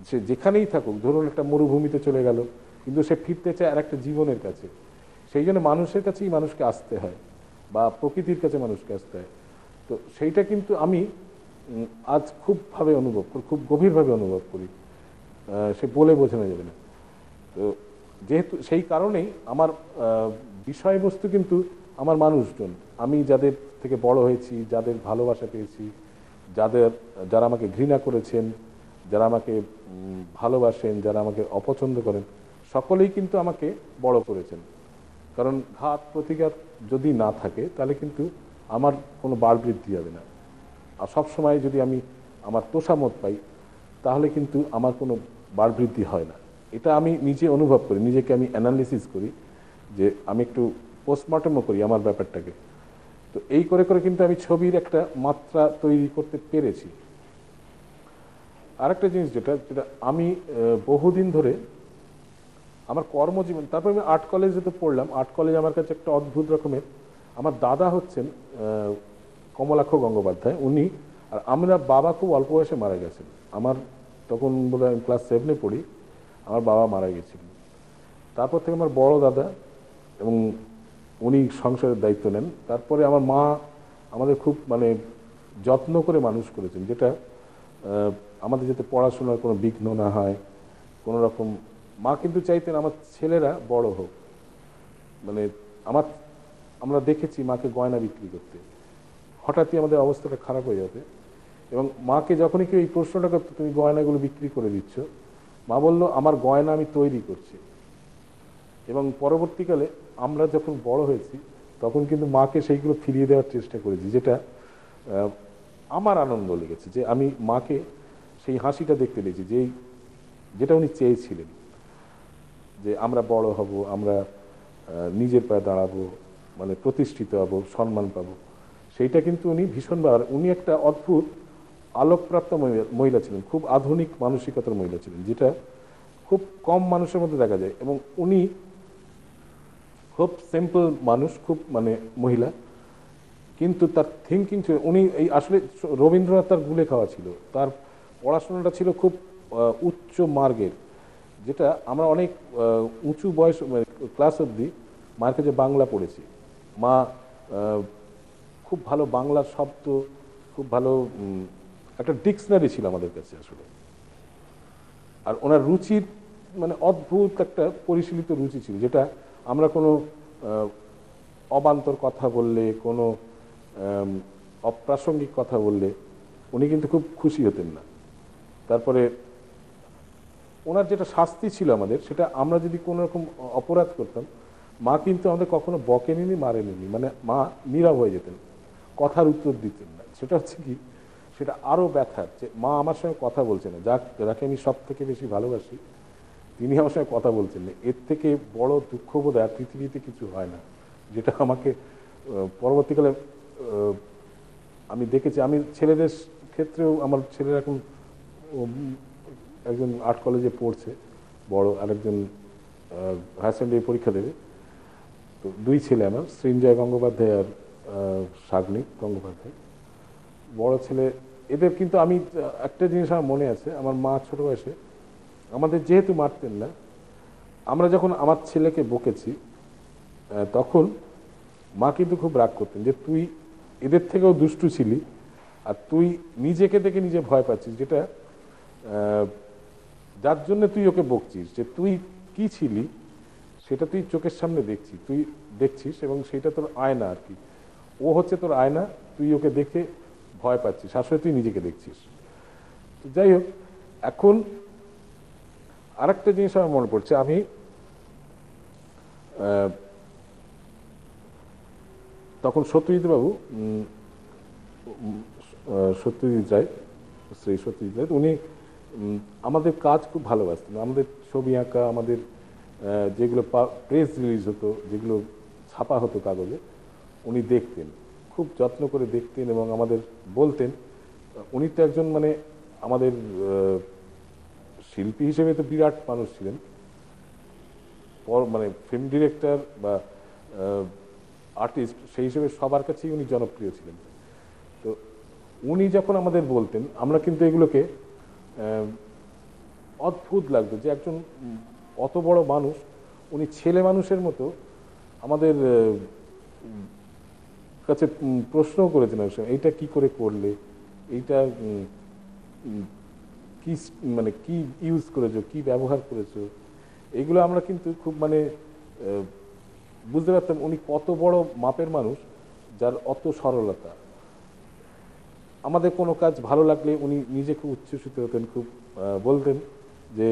সে যেখানেই থাকুক, ধরুন একটা মরুভূমিতে চলে গেল, কিন্তু সে ফিরতে চায় আর একটা জীবনের কাছে, সেই জন্য মানুষের কাছেই মানুষকে আসতে হয়, বা প্রকৃতির কাছে মানুষকে আসতে হয়। তো সেইটা কিন্তু আমি আজ খুব গভীরভাবে অনুভব করি, সে বলে বোঝানো যাবে না। তো যেহেতু সেই কারণেই আমার বিষয়বস্তু কিন্তু আমার মানুষজন, আমি যাদের থেকে বড় হয়েছি, যাদের ভালোবাসা পেয়েছি, যারা আমাকে ঘৃণা করেছেন, যারা আমাকে ভালোবাসেন, যারা আমাকে অপছন্দ করেন, সকলেই কিন্তু আমাকে বড় করেছেন। কারণ ঘাত প্রতিঘাত যদি না থাকে, তাহলে কিন্তু আমার কোনো বাড় বৃদ্ধি হবে না। আর সবসময় যদি আমি আমার তোষামত পাই, তাহলে কিন্তু আমার কোনো বাড় বৃদ্ধি হয় না। এটা আমি নিজে অনুভব করি, নিজেকে আমি অ্যানালিসিস করি, যে আমি একটু পোস্টমর্টমও করি আমার ব্যাপারটাকে। তো এই করে করে কিন্তু আমি ছবির একটা মাত্রা তৈরি করতে পেরেছি। আরেকটা জিনিস যেটা আমি বহুদিন ধরে আমার কর্মজীবন, তারপর আমি আর্ট কলেজে তো পড়লাম। আর্ট কলেজ আমার কাছে একটা অদ্ভুত রকমের, আমার দাদা হচ্ছেন কমলাক্ষ গঙ্গোপাধ্যায়, উনি, আর আমরা বাবা খুব অল্প বয়সে মারা গেছেন। আমার তখন বোধহয় আমি ক্লাস 7-এ পড়ি, আমার বাবা মারা গেছিলেন। তারপর থেকে আমার বড় দাদা, এবং উনি সংসারের দায়িত্ব নেন। তারপরে আমার মা আমাদের খুব যত্ন করে মানুষ করেছেন, যেটা আমাদের যাতে পড়াশোনার কোনো বিঘ্ন না হয়, কোনো রকম। মা কিন্তু চাইতেন আমার ছেলেরা বড় হোক। আমরা দেখেছি মাকে গয়না বিক্রি করতে, হঠাৎই আমাদের অবস্থাটা খারাপ হয়ে যাবে, এবং মাকে যখনই কেউ এই প্রশ্নটা করতো, তুমি গয়নাগুলো বিক্রি করে দিচ্ছ, মা বলল, আমার গয়না আমি তৈরি করছি। এবং পরবর্তীকালে আমরা যখন বড় হয়েছি, তখন কিন্তু মাকে সেইগুলো ফিরিয়ে দেওয়ার চেষ্টা করেছি, যেটা আমার আনন্দ লেগেছে, যে আমি মাকে সেই হাসিটা দেখতে পেয়েছি, যেটা উনি চেয়েছিলেন, যে আমরা বড় হব, আমরা নিজের পায়ে দাঁড়াবো, প্রতিষ্ঠিত হব, সম্মান পাবো। সেইটা কিন্তু উনি ভীষণবার, উনি একটা অদ্ভুত আলোকপ্রাপ্ত মহিলা ছিলেন, খুব আধুনিক মানসিকতার মহিলা ছিলেন, যেটা খুব কম মানুষের মধ্যে দেখা যায়। এবং উনি খুব সিম্পল মানুষ, খুব মহিলা, কিন্তু তার থিঙ্কিং ছিল, উনি এই আসলে রবীন্দ্রনাথ তার গুলে খাওয়া ছিল, তার পড়াশোনাটা ছিল খুব উচ্চ মার্গের, যেটা আমরা অনেক উঁচু বয়স ক্লাস অবধি মায়ের কাছে বাংলা পড়েছি। মা খুব ভালো বাংলার শব্দ, খুব ভালো একটা ডিকশনারি ছিল আমাদের কাছে আসলে। আর ওনার রুচির মানে অদ্ভুত একটা পরিশীলিত রুচি ছিল, যেটা আমরা কোনো অবান্তর কথা বললে, কোনো অপ্রাসঙ্গিক কথা বললে উনি কিন্তু খুব খুশি হতেন না। তারপরে ওনার যেটা শাস্তি ছিল আমাদের, সেটা আমরা যদি কোনো রকম অপরাধ করতাম, মা কিন্তু আমাদের কখনো বকেনি, মারেনি, মানে মা নীরব হয়ে যেতেন, কথার উত্তর দিতেন না। সেটা হচ্ছে কি, সেটা আরও ব্যথার, যে মা আমার সঙ্গে কথা বলছে না, যাকে আমি সব থেকে বেশি ভালোবাসি তিনি আমার সঙ্গে কথা বলছেন না। এর থেকে বড় দুঃখবোধ আর পৃথিবীতে কিছু হয় না, যেটা আমাকে পরবর্তীকালে আমি দেখেছি। আমি ছেলেদের ক্ষেত্রেও, আমার ছেলেরা এখন একজন আর্ট কলেজে পড়ছে বড়, আরেকজন হায়ার সেকেন্ডারি পরীক্ষা দেবে। তো দুই ছেলে আমার, সৃঞ্জয় গঙ্গোপাধ্যায় আর সাগ্নিক গঙ্গোপাধ্যায়, বড় ছেলে। এদের কিন্তু আমি একটা জিনিস আমার মনে আছে, আমার মা ছোট বয়সে আমাদের যেহেতু মারতেন না, আমরা যখন আমার ছেলেকে বকেছি তখন মা কিন্তু খুব রাগ করতেন, যে তুই এদের থেকেও দুষ্টু ছিলি, আর তুই নিজেকে দেখে নিজে ভয় পাচ্ছিস, যেটা যার জন্য তুই ওকে বকছিস, যে তুই কি ছিলি সেটা তুই চোখের সামনে তুই দেখছিস, এবং সেটা তোর আয়না আর কি। ও হচ্ছে তোর আয়না, তুই ওকে দেখে ভয় পাচ্ছিস, আসলে তুই নিজেকে দেখছিস। তো যাই হোক, এখন আরেকটা জিনিস আমার মনে পড়ছে, আমি তখন সত্যজিৎ বাবু, সত্যজিৎ রায়, শ্রী সত্যজিৎ রায়, উনি আমাদের কাজ খুব ভালোবাসতেন। আমাদের ছবি আঁকা, আমাদের যেগুলো প্রেস রিলিজ হতো, যেগুলো ছাপা হতো কাগজে, উনি দেখতেন, খুব যত্ন করে দেখতেন এবং আমাদের বলতেন। উনি তো একজন মানে আমাদের শিল্পী হিসেবে তো বিরাট মানুষ ছিলেন, মানে ফিল্ম ডিরেক্টর বা আর্টিস্ট, সেই হিসেবে সবার কাছেই উনি জনপ্রিয় ছিলেন। তো উনি যখন আমাদের বলতেন, আমরা কিন্তু এগুলোকে অদ্ভুত লাগতো, যে একজন অত বড় মানুষ, উনি ছেলে মানুষের মতো আমাদের কাছে প্রশ্ন করেছেন, এইটা কি করে করলে, এইটা কি মানে কি ইউজ করেছো, কি ব্যবহার করেছো, এইগুলো আমরা কিন্তু খুব মানে বুঝতে পারতাম উনি কত বড় মাপের মানুষ, যার অত সরলতা। আমাদের কোনো কাজ ভালো লাগলে উনি নিজে খুব উচ্ছ্বসিত হতেন, খুব বলতেন যে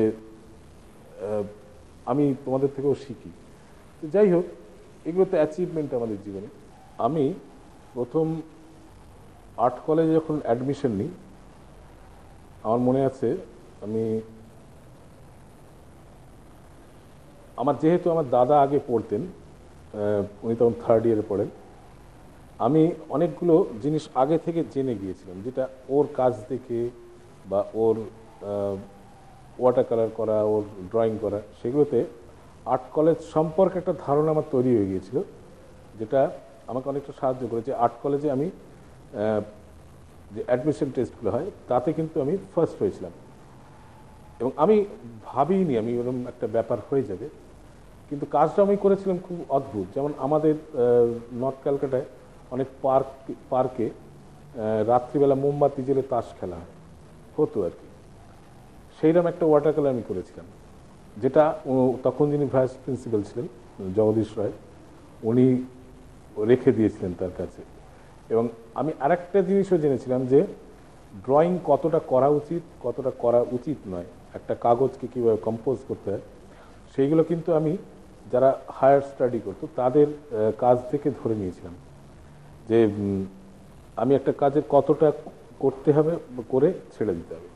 আমি তোমাদের থেকেও শিখি। তো যাই হোক, এগুলো তো অ্যাচিভমেন্ট আমাদের জীবনে। আমি প্রথম আর্ট কলেজে যখন অ্যাডমিশন নিই, আমার মনে আছে, যেহেতু আমার দাদা আগে পড়তেন, উনি তখন 3rd ইয়ারে পড়েন, আমি অনেকগুলো জিনিস আগে থেকে জেনে গিয়েছিলাম, যেটা ওর কাজ দেখে বা ওর ওয়াটার কালার করা, ওর ড্রয়িং করা, সেগুলোতে আর্ট কলেজ সম্পর্কে একটা ধারণা আমার তৈরি হয়ে গিয়েছিল, যেটা আমাকে অনেকটা সাহায্য করেছে। আর্ট কলেজে আমি যে অ্যাডমিশন টেস্টগুলো হয়, তাতে কিন্তু আমি ফার্স্ট হয়েছিলাম, এবং আমি ভাবিনি আমি ওরকম একটা ব্যাপার হয়ে যাবে। কিন্তু কাজটা আমি করেছিলাম খুব অদ্ভুত। যেমন আমাদের নর্থ ক্যালকাটায় অনেক পার্কে রাত্রিবেলা মোমবাতি জেলে তাস খেলা হতো আর কি, সেইরকম একটা ওয়াটার কালার আমি করেছিলাম, যেটা তখন যিনি ভাইস প্রিন্সিপাল ছিলেন জগদীশ রায়, উনি রেখে দিয়েছিলেন তার কাছে। এবং আমি আরেকটা জিনিসও জেনেছিলাম, যে ড্রয়িং কতটা করা উচিত, কতটা করা উচিত নয়, একটা কাগজকে কীভাবে কম্পোজ করতে হয়, সেইগুলো কিন্তু আমি যারা হায়ার স্টাডি করতো তাদের কাজ থেকে ধরে নিয়েছিলাম, যে আমি একটা কাজের কতটা করতে হবে, করে ছেড়ে দিতে হবে।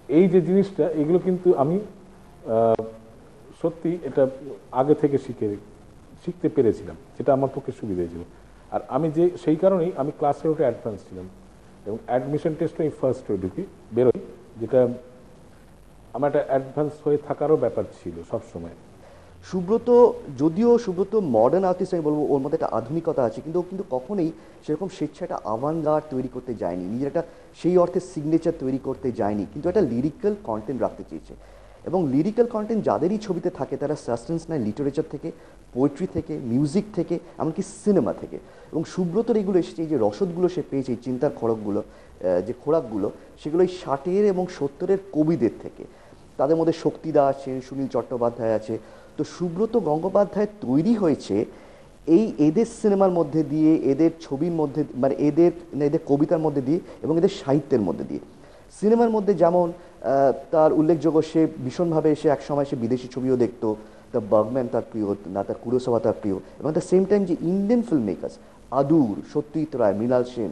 এই যে জিনিসটা, এগুলো কিন্তু আমি সত্যি এটা আগে থেকে শিখতে পেরেছিলাম, যেটা আমার পক্ষে সুবিধা হয়েছিল। আর আমি সেই কারণেই আমি ক্লাসে ওটা অ্যাডভান্স ছিলাম, এবং অ্যাডমিশন টেস্টে আমি ফার্স্ট হয়ে বেরোই, যেটা আমার একটা অ্যাডভান্স হয়ে থাকারও ব্যাপার ছিল সবসময়। সুব্রত, যদিও সুব্রত মডার্ন আর্টিস্ট, আমি বলবো ওর মধ্যে একটা আধুনিকতা আছে, কিন্তু ও কিন্তু কখনোই সেরকম স্বেচ্ছা একটা আভানগার্ড তৈরি করতে যায়নি, নিজের একটা সেই অর্থে সিগনেচার তৈরি করতে যায়নি, কিন্তু একটা লিরিক্যাল কন্টেন্ট রাখতে চেয়েছে। এবং লিরিক্যাল কন্টেন্ট যাদেরই ছবিতে থাকে তারা সাসটেন্স নেয় লিটারেচার থেকে, পোয়েট্রি থেকে, মিউজিক থেকে, এমনকি সিনেমা থেকে। এবং সুব্রতর এগুলো এসেছে, এই যে রসদগুলো সে পেয়েছে, এই চিন্তার খড়গগুলো, যে খোরাকগুলো, সেগুলো এই 60-এর এবং 70-এর কবিদের থেকে। তাদের মধ্যে শক্তিদা আছেন, সুনীল চট্টোপাধ্যায় আছে। তো সুব্রত গঙ্গোপাধ্যায় তৈরি হয়েছে এদের সিনেমার মধ্যে দিয়ে, এদের ছবির মধ্যে, মানে এদের কবিতার মধ্যে দিয়ে এবং এদের সাহিত্যের মধ্যে দিয়ে। সিনেমার মধ্যে যেমন তার উল্লেখযোগ্য, সে ভীষণভাবে সে একসময় সে বিদেশি ছবিও দেখতো, দ্য বার্গম্যান তার প্রিয়, না তার কুরোসাওয়া তার প্রিয়, এবং দ্য সেম টাইম যে ইন্ডিয়ান ফিল্ম মেকার্স আদুর, সত্যজিৎ রায়, মৃণাল সেন,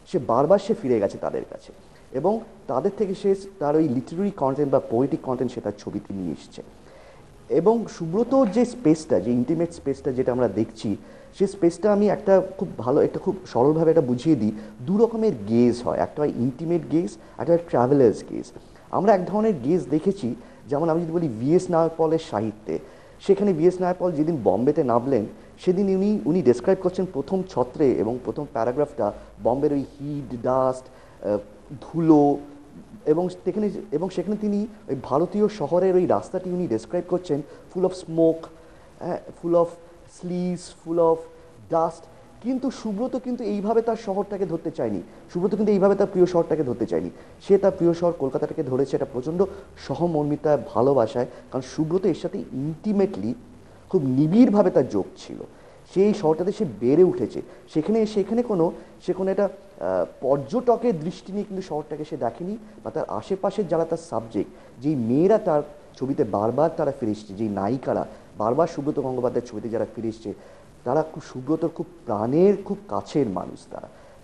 সে বারবার সে ফিরে গেছে তাদের কাছে, এবং তাদের থেকে সে তার ওই লিটারারি কন্টেন্ট বা পোয়েটিক কন্টেন্ট সে তার ছবিতে নিয়ে এসছে। এবং সুব্রতর যে স্পেসটা, যে ইন্টিমেট স্পেসটা যেটা আমরা দেখছি, সেই স্পেসটা আমি একটা খুব ভালো, একটা খুব সরলভাবে এটা বুঝিয়ে দিই। দু রকমের গেজ হয়, একটা হয় ইন্টিমেট গেজ, একটা হয় ট্রাভেলার্স গেজ। আমরা এক ধরনের গেজ দেখেছি, যেমন আমি যদি বলি VS নায়পলের সাহিত্যে, সেখানে VS নায়পল যেদিন বম্বেতে নামলেন, সেদিন উনি ডেসক্রাইব করছেন প্রথম ছত্রে এবং প্রথম প্যারাগ্রাফটা বম্বের ওই হিট, ডাস্ট, ধুলো, এবং সেখানে তিনি ওই ভারতীয় শহরের ওই রাস্তাটি উনি ডেসক্রাইব করছেন full of smoke, full of sleaze, full of dust. কিন্তু সুব্রত কিন্তু এইভাবে তার শহরটাকে ধরতে চায়নি, সুব্রত কিন্তু এইভাবে তার প্রিয় শহরটাকে ধরতে চায়নি। সে তার প্রিয় শহর কলকাতাটাকে ধরেছে একটা প্রচণ্ড সহমর্মিতায়, ভালোবাসায়, কারণ সুব্রত এর সাথে ইন্টিমেটলি, খুব নিবিড়ভাবে তার যোগ ছিল। সেই শহরটাতে সে বেড়ে উঠেছে, সেখানে সে কোনো একটা পর্যটকের দৃষ্টি নিয়ে কিন্তু শহরটাকে সে দেখেনি, বা তার আশেপাশের যারা তার সাবজেক্ট, যেই মেয়েরা তার ছবিতে বারবার তারা ফিরে এসছে, যেই নায়িকারা বারবার সুব্রত গঙ্গোপাধ্যায়ের ছবিতে যারা ফিরে এসছে, তারা সুব্রতর খুব প্রাণের, খুব কাছের মানুষ।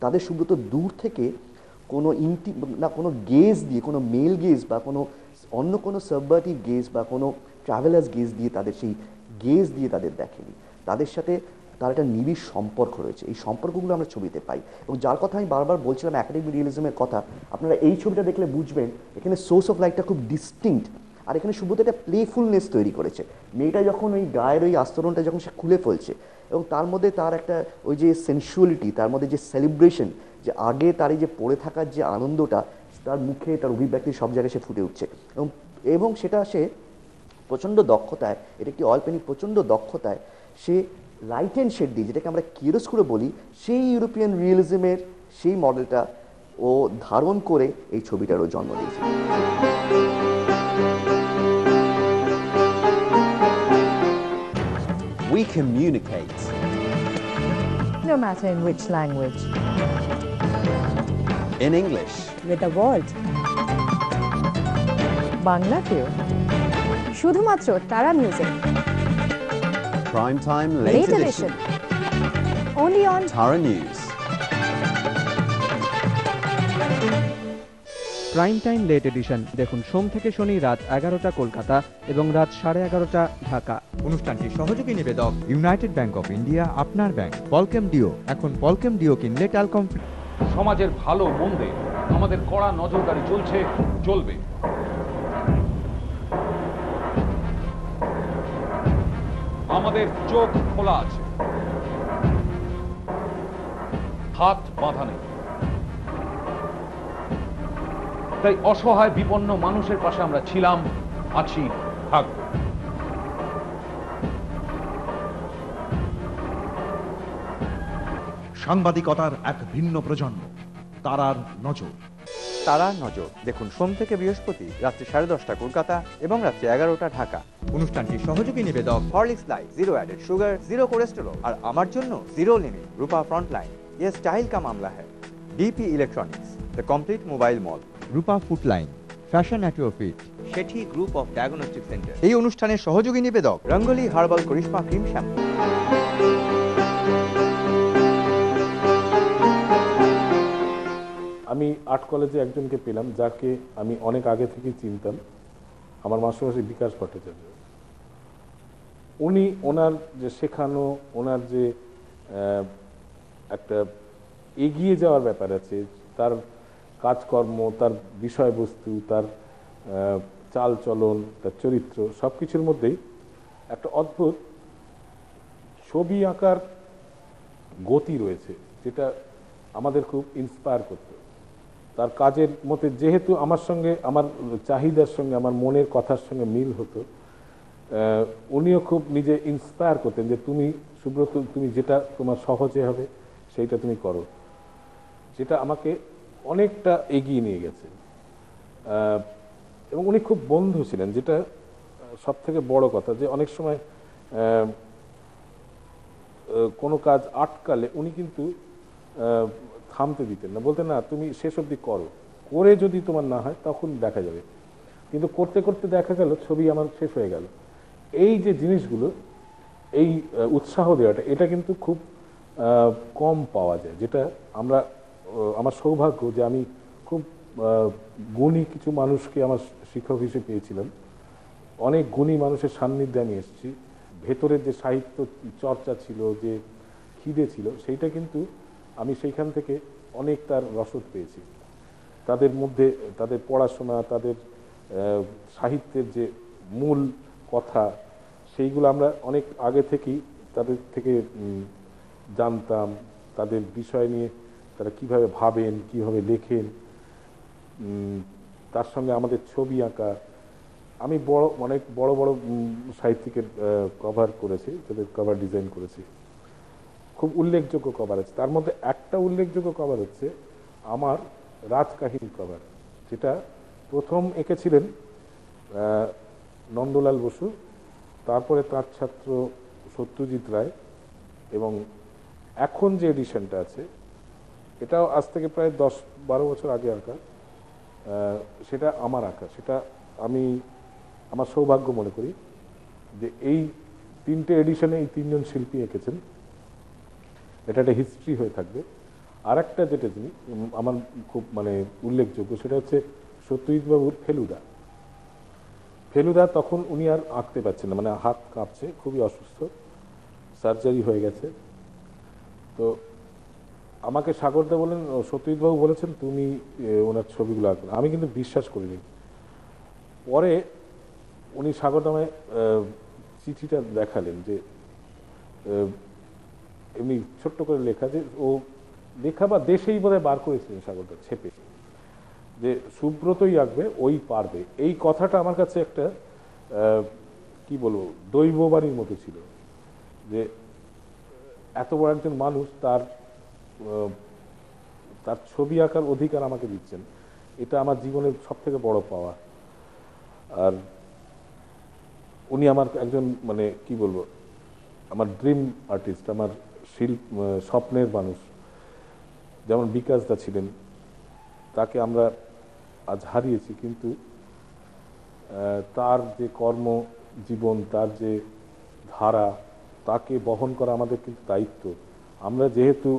তাদের সুব্রত দূর থেকে কোনো কোনো গেজ দিয়ে, কোনো মেল গেজ বা কোনো অন্য কোনো সাবভার্টিভ গেজ বা কোনো ট্রাভেলার্স গেজ দিয়ে, তাদের সেই গেজ দিয়ে তাদের দেখেনি। তাদের সাথে তার একটা নিবিড় সম্পর্ক রয়েছে, এই সম্পর্কগুলো আমরা ছবিতে পাই। এবং যার কথা আমি বারবার বলছিলাম, একাডেমিক রিয়েলিজমের কথা, আপনারা এই ছবিটা দেখলে বুঝবেন এখানে সোর্স অফ লাইটটা খুব ডিস্টিংক্ট, আর এখানে সুব্রত একটা প্লেফুলনেস তৈরি করেছে। মেয়েটা যখন ওই গায়ের ওই আস্তরণটা যখন সে খুলে ফেলছে, এবং তার মধ্যে তার একটা ওই যে সেন্সুয়ালিটি, তার মধ্যে যে সেলিব্রেশন, যে আগে তার এই যে পড়ে থাকার যে আনন্দটা, তার মুখে, তার অভিব্যক্তি সব জায়গায় সে ফুটে উঠছে। এবং সেটা সে প্রচণ্ড দক্ষতায়, এটা একটি অয়েল পেইন্টিং, প্রচণ্ড দক্ষতায় সে লাইট অ্যান্ড শেড দিয়ে, যেটাকে আমরা কিরোস্কুরো বলি, সেই ইউরোপিয়ান রিয়েলিজমের সেই মডেলটা ও ধারণ করে এই ছবিটারও জন্ম দিয়েছে। We communicate. No matter in which language. In English. With the world. বাংলাতেও। শুধুমাত্র Tara Music. Prime time late edition. Only on Tara News. Prime time late edition দেখুন সোম থেকে শনি রাত 11টা কলকাতা এবং রাত 11:30 ঢাকা। অনুষ্ঠানটির সহযোগী নিবেদক ইউনাইটেড ব্যাংক অফ ইন্ডিয়া, আপনার ব্যাংক, পলকেম ডিও। এখন পলকেম ডিও কিনলে টালকম ফ্রি। সমাজের ভালো মন্দে আমাদের কড়া নজরদারি চলছে, চলবে। আমাদের চোখ খোলা আছে, হাত বাঁধা নেই। তাই অসহায় বিপন্ন মানুষের পাশে আমরা ছিলাম, আছি, থাকব। সাংবাদিকতার এক ভিন্ন প্রজন্ম, তারার নজর। তারার নজর দেখুন সোম থেকে বৃহস্পতি রাত্রি 10:30 কলকাতা এবং রাত্রি 11টা ঢাকা। অনুষ্ঠানটির সহযোগী নিবেদক Horlicks lite, zero added sugar, zero cholesterol, আর আমার জন্য জিরো লিমিট, রূপা ফ্রন্টলাইন, ये स्टाइल का मामला है, DP electronics, the complete mobile mall, Rupa footline, fashion at your feet, Sethi group of diagnostic centre. এই অনুষ্ঠানের সহযোগী নিবেদক Rangoli herbal Karishma cream shampoo. আমি আর্ট কলেজে একজনকে পেলাম যাকে আমি অনেক আগে থেকেই চিনতাম, আমার মাস্টারমশাই বিকাশ ভট্টাচার্য। উনি ওনার যে শেখানো, ওনার যে একটা এগিয়ে যাওয়ার ব্যাপার আছে, তার কাজকর্ম, তার বিষয়বস্তু, তার চাল চলন, তার চরিত্র, সব কিছুর মধ্যেই একটা অদ্ভুত ছবি আঁকার গতি রয়েছে, যেটা আমাদের খুব ইন্সপায়ার করতো। তার কাজের মধ্যে যেহেতু আমার সঙ্গে, আমার চাহিদার সঙ্গে, আমার মনের কথার সঙ্গে মিল হতো, উনিও খুব নিজে ইন্সপায়ার করতেন যে তুমি সুব্রত, তুমি যেটা তোমার সহজে হবে সেইটা তুমি করো, যেটা আমাকে অনেকটা এগিয়ে নিয়ে গেছে। এবং উনি খুব বন্ধু ছিলেন, যেটা সব থেকে বড় কথা, যে অনেক সময় কোনো কাজ আটকালে উনি কিন্তু থামতে দিতেন না, বলতেন না তুমি শেষ অবধি করো, করে যদি তোমার না হয় তখন দেখা যাবে। কিন্তু করতে করতে দেখা গেল ছবি আমার শেষ হয়ে গেল। এই যে জিনিসগুলো, এই উৎসাহ দেওয়াটা, এটা কিন্তু খুব কম পাওয়া যায়, যেটা আমার সৌভাগ্য যে আমি খুব গুণী কিছু মানুষকে আমার শিক্ষক হিসেবে পেয়েছিলাম। অনেক গুণী মানুষের সান্নিধ্যে আমি এসেছি। ভেতরের যে সাহিত্য চর্চা ছিল, যে খিদে ছিল, সেইটা কিন্তু আমি সেইখান থেকে অনেক তার রসদ পেয়েছি। তাদের মধ্যে তাদের পড়াশোনা, তাদের সাহিত্যের যে মূল কথা, সেইগুলো আমরা অনেক আগে থেকেই তাদের থেকে জানতাম। তাদের বিষয় নিয়ে তারা কিভাবে ভাবেন, কিভাবে লেখেন, তার সঙ্গে আমাদের ছবি আঁকা। আমি অনেক বড় বড় সাহিত্যিকের কভার করেছি, তাদের কভার ডিজাইন করেছি। খুব উল্লেখযোগ্য কভার আছে, তার মধ্যে একটা উল্লেখযোগ্য কভার হচ্ছে আমার রাজকাহিনী কভার, যেটা প্রথম এঁকেছিলেন নন্দলাল বসু, তারপরে তার ছাত্র সত্যজিৎ রায়, এবং এখন যে এডিশনটা আছে, এটাও আজ থেকে প্রায় 10-12 বছর আগে আঁকা, সেটা আমার আঁকা। সেটা আমি আমার সৌভাগ্য মনে করি যে এই 3টে এডিশনে এই 3জন শিল্পী এঁকেছেন। এটা একটা হিস্ট্রি হয়ে থাকবে। আর একটা যেটা জিনিস আমার খুব উল্লেখযোগ্য, সেটা হচ্ছে সত্যজিৎ বাবুর ফেলুদা। তখন উনি আর আঁকতে পারছেন না, হাত কাঁপছে, খুবই অসুস্থ, সার্জারি হয়ে গেছে। তো আমাকে সাগরদা বলেন, সত্যজিৎবাবু বলেছেন তুমি ওনার ছবিগুলো আঁকবেন। আমি কিন্তু বিশ্বাস করিনি। পরে উনি সাগরদামায় চিঠিটা দেখালেন, যে এমনি ছোট্ট করে লেখা, যে ও লেখা বা দেশেই বোধহয় বার করেছিলেন সাগরদা ছেপে, যে সুব্রতই আঁকবে, ওই পারবে। এই কথাটা আমার কাছে একটা কি বলবো, দৈববাণীর মতো ছিল, যে এত বড় একজন মানুষ তার ছবি আঁকার অধিকার আমাকে দিচ্ছেন। এটা আমার জীবনের সব থেকে বড় পাওয়া। আর উনি আমার একজন কি বলবো, আমার ড্রিম আর্টিস্ট, আমার স্বপ্নের মানুষ। যেমন বিকাশ দা ছিলেন, তাকে আমরা আজ হারিয়েছি, কিন্তু তার যে কর্মজীবন, তার যে ধারা, তাকে বহন করা আমাদের কিন্তু দায়িত্ব। আমরা যেহেতু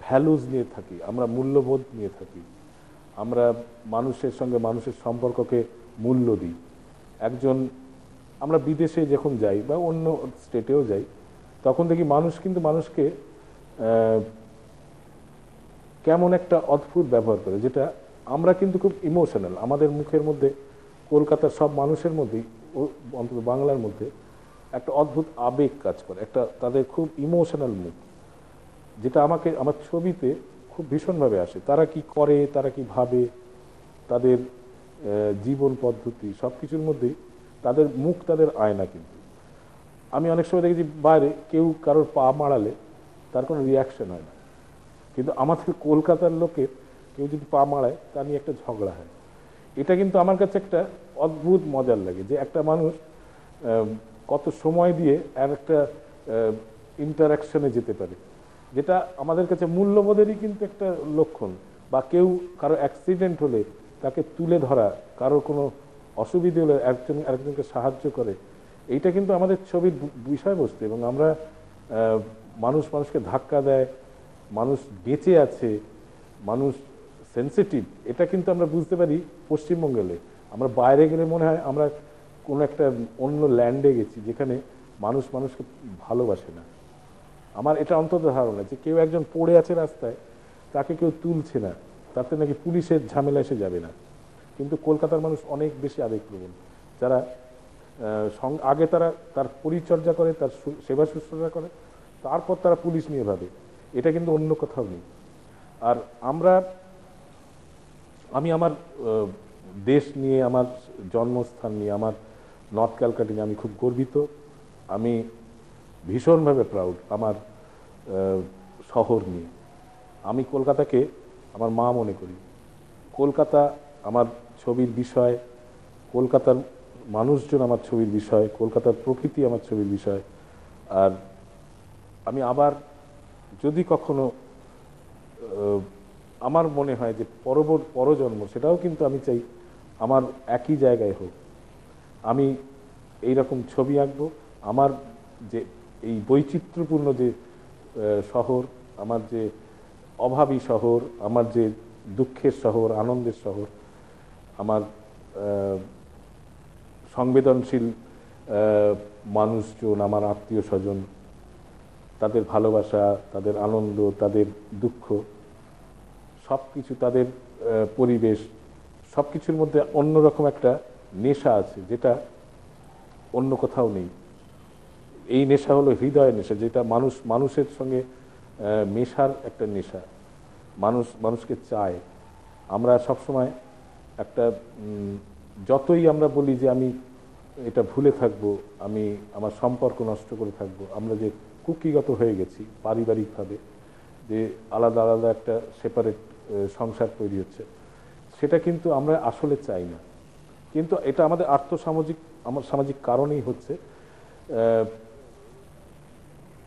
ভ্যালুজ নিয়ে থাকি, আমরা মূল্যবোধ নিয়ে থাকি, আমরা মানুষের সঙ্গে মানুষের সম্পর্ককে মূল্য দিই। আমরা বিদেশে যখন যাই বা অন্য স্টেটেও যাই, তখন দেখি মানুষ কিন্তু মানুষকে কেমন একটা অদ্ভুত ব্যবহার করে, যেটা আমরা কিন্তু খুব ইমোশনাল। আমাদের মুখের মধ্যে, কলকাতার সব মানুষের মধ্যেই, অন্তত বাংলার মধ্যে একটা অদ্ভুত আবেগ কাজ করে, একটা তাদের খুব ইমোশনাল মুখ, যেটা আমার ছবিতে খুব ভীষণভাবে আসে। তারা কি করে, তারা কি ভাবে, তাদের জীবন পদ্ধতি, সব কিছুর মধ্যেই তাদের মুখ তাদের আয়না। কিন্তু আমি অনেক সময় দেখেছি বাইরে কেউ কারোর পা মারালে তার কোনো রিয়াকশন হয় না, কিন্তু আমাদের কলকাতার লোকের কেউ যদি পা মারায় তা নিয়ে একটা ঝগড়া হয়। এটা কিন্তু আমার কাছে একটা অদ্ভুত মজার লাগে, যে একটা মানুষ কত সময় দিয়ে আর একটা ইন্টারাকশনে যেতে পারে, যেটা আমাদের কাছে মূল্যবোধেরই কিন্তু একটা লক্ষণ। বা কেউ কারো অ্যাক্সিডেন্ট হলে তাকে তুলে ধরা, কারো কোনো অসুবিধে হলে আরেকজনকে সাহায্য করে, এইটা কিন্তু আমাদের ছবির বিষয়বস্তু। এবং আমরা মানুষকে ধাক্কা দেয়, মানুষ বেঁচে আছে, মানুষ সেন্সিটিভ, এটা কিন্তু আমরা বুঝতে পারি পশ্চিমবঙ্গে। আমরা বাইরে গেলে মনে হয় আমরা কোনো একটা অন্য ল্যান্ডে গেছি, যেখানে মানুষকে ভালোবাসে না। আমার এটা অন্তত ধারণা, যে কেউ একজন পড়ে আছে রাস্তায়, তাকে কেউ তুলছে না, তাতে নাকি পুলিশের ঝামেলা এসে যাবে না। কিন্তু কলকাতার মানুষ অনেক বেশি আবেগপ্রবণ, যারা আগে তারা তার পরিচর্যা করে, তার সেবা শুশ্রূষা করে, তারপর তারা পুলিশ নিয়ে ভাবে। এটা কিন্তু অন্য কোথাও নেই। আর আমি আমার দেশ নিয়ে, আমার জন্মস্থান নিয়ে, আমার নর্থ ক্যালকাটা নিয়ে আমি খুব গর্বিত। আমি ভীষণভাবে প্রাউড আমার শহর নিয়ে। আমি কলকাতাকে আমার মা মনে করি। কলকাতা আমার ছবির বিষয়, কলকাতার মানুষজন আমার ছবির বিষয়, কলকাতার প্রকৃতি আমার ছবির বিষয়। আর আমি আবার যদি কখনো আমার মনে হয় যে পরজন্ম, সেটাও কিন্তু আমি চাই আমার একই জায়গায় হোক। আমি এইরকম ছবি আঁকবো। আমার যে এই বৈচিত্র্যপূর্ণ যে শহর, আমার যে অভাবী শহর, আমার যে দুঃখের শহর, আনন্দের শহর, আমার সংবেদনশীল মানুষজন, আমার আত্মীয় স্বজন, তাদের ভালোবাসা, তাদের আনন্দ, তাদের দুঃখ, সব কিছু, তাদের পরিবেশ, সব কিছুর মধ্যে অন্যরকম একটা নেশা আছে যেটা অন্য কোথাও নেই। এই নেশা হলো হৃদয়ের নেশা, যেটা মানুষের সঙ্গে মেশার একটা নেশা। মানুষকে চায়। আমরা সবসময় একটা যতই আমরা বলি যে আমি এটা ভুলে থাকবো, আমি আমার সম্পর্ক নষ্ট করে থাকবো, আমরা যে কুকিগত হয়ে গেছি পারিবারিকভাবে, যে আলাদা আলাদা একটা সেপারেট সংসার তৈরি হচ্ছে, সেটা কিন্তু আমরা আসলে চাই না। কিন্তু এটা আমাদের সামাজিক কারণেই হচ্ছে।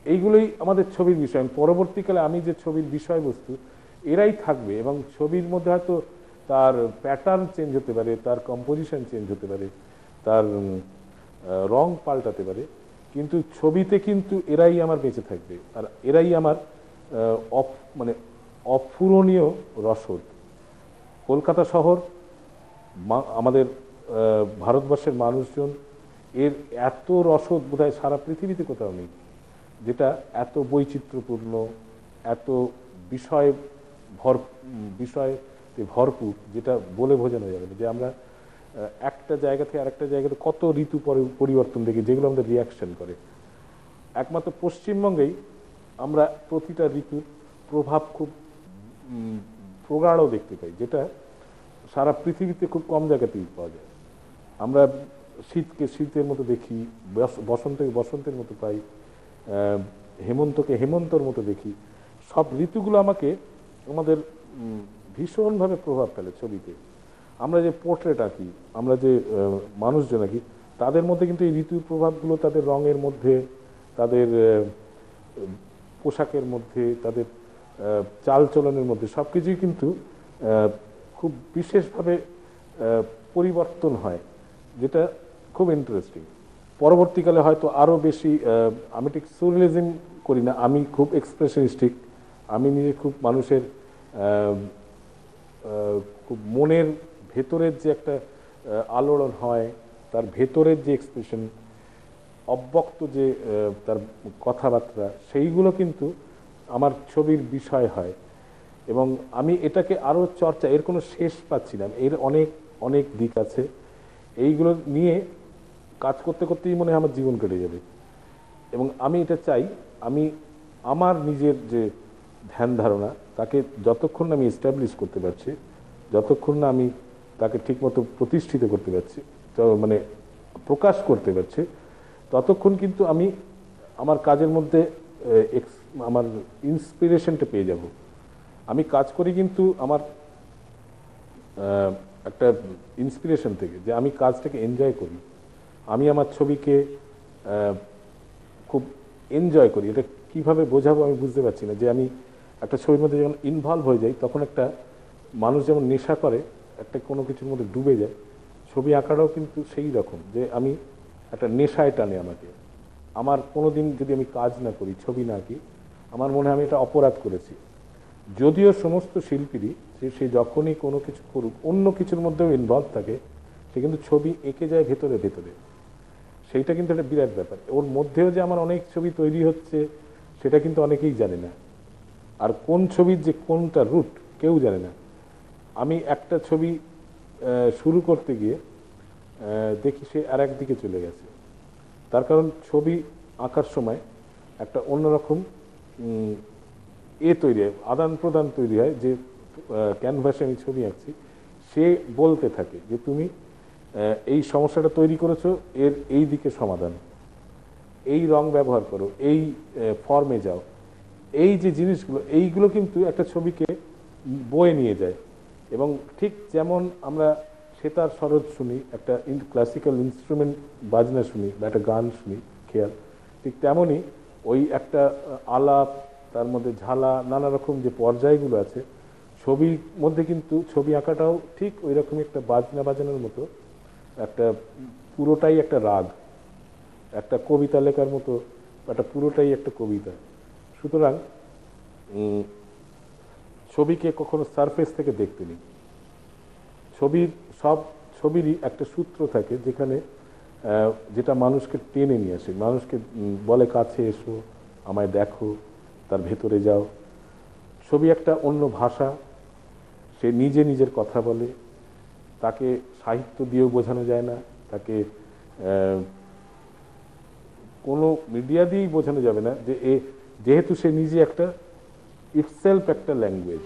এইগুলোই আমাদের ছবির বিষয়। পরবর্তীকালে আমি যে ছবির বিষয়বস্তু, এরাই থাকবে এবং ছবির মধ্যে হয়তো তার প্যাটার্ন চেঞ্জ হতে পারে, তার কম্পোজিশন চেঞ্জ হতে পারে, তার রং পাল্টাতে পারে, কিন্তু ছবিতে কিন্তু এরাই আমার বেঁচে থাকবে। আর এরাই আমার মানে অপূরণীয় রসদ। কলকাতা শহর, আমাদের ভারতবর্ষের মানুষজন, এর এত রসদ বোধহয় সারা পৃথিবীতে কোথাও নেই, যেটা এত বৈচিত্র্যপূর্ণ, এত বিষয়ে ভরপুর, যেটা বলে বোঝানো যাবে না। যে আমরা একটা জায়গা থেকে আরেকটা জায়গাতে কত ঋতু পরিবর্তন দেখি, যেগুলো আমাদের রিয়াকশন করে। একমাত্র পশ্চিমবঙ্গেই আমরা প্রতিটা ঋতুর প্রভাব খুব প্রগাঢ় দেখতে পাই, যেটা সারা পৃথিবীতে খুব কম জায়গাতেই পাওয়া যায়। আমরা শীতকে শীতের মতো দেখি, বসন্তকে বসন্তের মতো পাই, হেমন্তকে হেমন্তর মতো দেখি। সব ঋতুগুলো আমাদের ভীষণভাবে প্রভাব ফেলে ছবিতে। আমরা যে পোর্ট্রেট আঁকি, আমরা যে মানুষজন আঁকি, তাদের মধ্যে কিন্তু এই ঋতুর প্রভাবগুলো তাদের রঙের মধ্যে, তাদের পোশাকের মধ্যে, তাদের চালচলনের মধ্যে সব কিছুই কিন্তু খুব বিশেষভাবে পরিবর্তন হয়, যেটা খুব ইন্টারেস্টিং। পরবর্তীকালে হয়তো আরও বেশি, আমি ঠিক সুরিয়ালিজম করি না, আমি খুব এক্সপ্রেশনিস্টিক। আমি নিজে খুব মানুষের খুব মনের ভেতরের যে একটা আলোড়ন হয়, তার ভেতরের যে এক্সপ্রেশন, অব্যক্ত যে তার কথাবার্তা, সেইগুলো কিন্তু আমার ছবির বিষয় হয়। এবং আমি এটাকে আরও চর্চা, এর কোনো শেষ পাচ্ছি না। এর অনেক অনেক দিক আছে। এইগুলো নিয়ে কাজ করতে করতেই মনে হয় আমার জীবন কেটে যাবে। এবং আমি এটা চাই, আমি আমার নিজের যে ধ্যান ধারণা, তাকে যতক্ষণ না আমি এস্টাবলিশ করতে পারছি, যতক্ষণ না আমি তাকে ঠিকমতো প্রতিষ্ঠিত করতে পারছি, মানে প্রকাশ করতে পারছি, ততক্ষণ কিন্তু আমি আমার কাজের মধ্যে আমার ইন্সপিরেশনটা পেয়ে যাব। আমি কাজ করি কিন্তু আমার একটা ইন্সপিরেশন থেকে, যে আমি কাজটাকে এনজয় করি। আমি আমার ছবিকে খুব এনজয় করি। এটা কিভাবে বোঝাবো আমি বুঝতে পারছি না। যে আমি একটা ছবির মধ্যে যখন ইনভলভ হয়ে যাই, তখন একটা মানুষ যেমন নেশা করে, একটা কোনো কিছুর মধ্যে ডুবে যায়, ছবি আঁকাটাও কিন্তু সেই রকম, যে আমি একটা নেশায় টানে আমাকে। আমার কোনো দিন যদি আমি কাজ না করি, ছবি না আঁকি, আমার মনে হয় আমি এটা অপরাধ করেছি। যদিও সমস্ত শিল্পীরই সে যখনই কোনো কিছু করুক, অন্য কিছুর মধ্যেও ইনভলভ থাকে, সে কিন্তু ছবি এঁকে যায় ভেতরে ভেতরে। সেইটা কিন্তু একটা বিরাট ব্যাপার। ওর মধ্যেও যে আমার অনেক ছবি তৈরি হচ্ছে, সেটা কিন্তু অনেকেই জানে না। আর কোন ছবির যে কোনটা রুট, কেউ জানে না। আমি একটা ছবি শুরু করতে গিয়ে দেখি সে আর একদিকে চলে গেছে। তার কারণ ছবি আঁকার সময় একটা অন্যরকম তৈরি হয়, আদান প্রদান তৈরি হয়, যে ক্যানভাসে আমি ছবি আঁকছি সে বলতে থাকে যে তুমি এই সমস্যাটা তৈরি করেছো, এর এই দিকে সমাধান, এই রং ব্যবহার করো, এই ফর্মে যাও। এই যে জিনিসগুলো, এইগুলো কিন্তু একটা ছবিকে বয়ে নিয়ে যায়। এবং ঠিক যেমন আমরা সেতার সরোদ শুনি, একটা ক্লাসিক্যাল ইনস্ট্রুমেন্ট বাজনা শুনি বা একটা গান শুনি খেয়াল, ঠিক তেমনই ওই একটা আলাপ, তার মধ্যে ঝালা, নানা রকম যে পর্যায়গুলো আছে ছবির মধ্যে, কিন্তু ছবি আঁকাটাও ঠিক ওই রকমই একটা বাজনা বাজানোর মতো, একটা পুরোটাই একটা রাগ, একটা কবিতা লেখার মতো, একটা পুরোটাই একটা কবিতা। সুতরাং ছবিকে কখনো সারফেস থেকে দেখতে নেই। সব ছবিরই একটা সূত্র থাকে যেখানে যেটা মানুষকে টেনে নিয়ে আসে, মানুষকে বলে কাছে এসো, আমায় দেখো, তার ভেতরে যাও। ছবি একটা অন্য ভাষা, সে নিজে নিজের কথা বলে, তাকে সাহিত্য দিয়েও বোঝানো যায় না, তাকে কোনো মিডিয়া দিয়েই বোঝানো যাবে না, যে যেহেতু সে নিজে একটা ইটসেলফ একটা ল্যাঙ্গুয়েজ।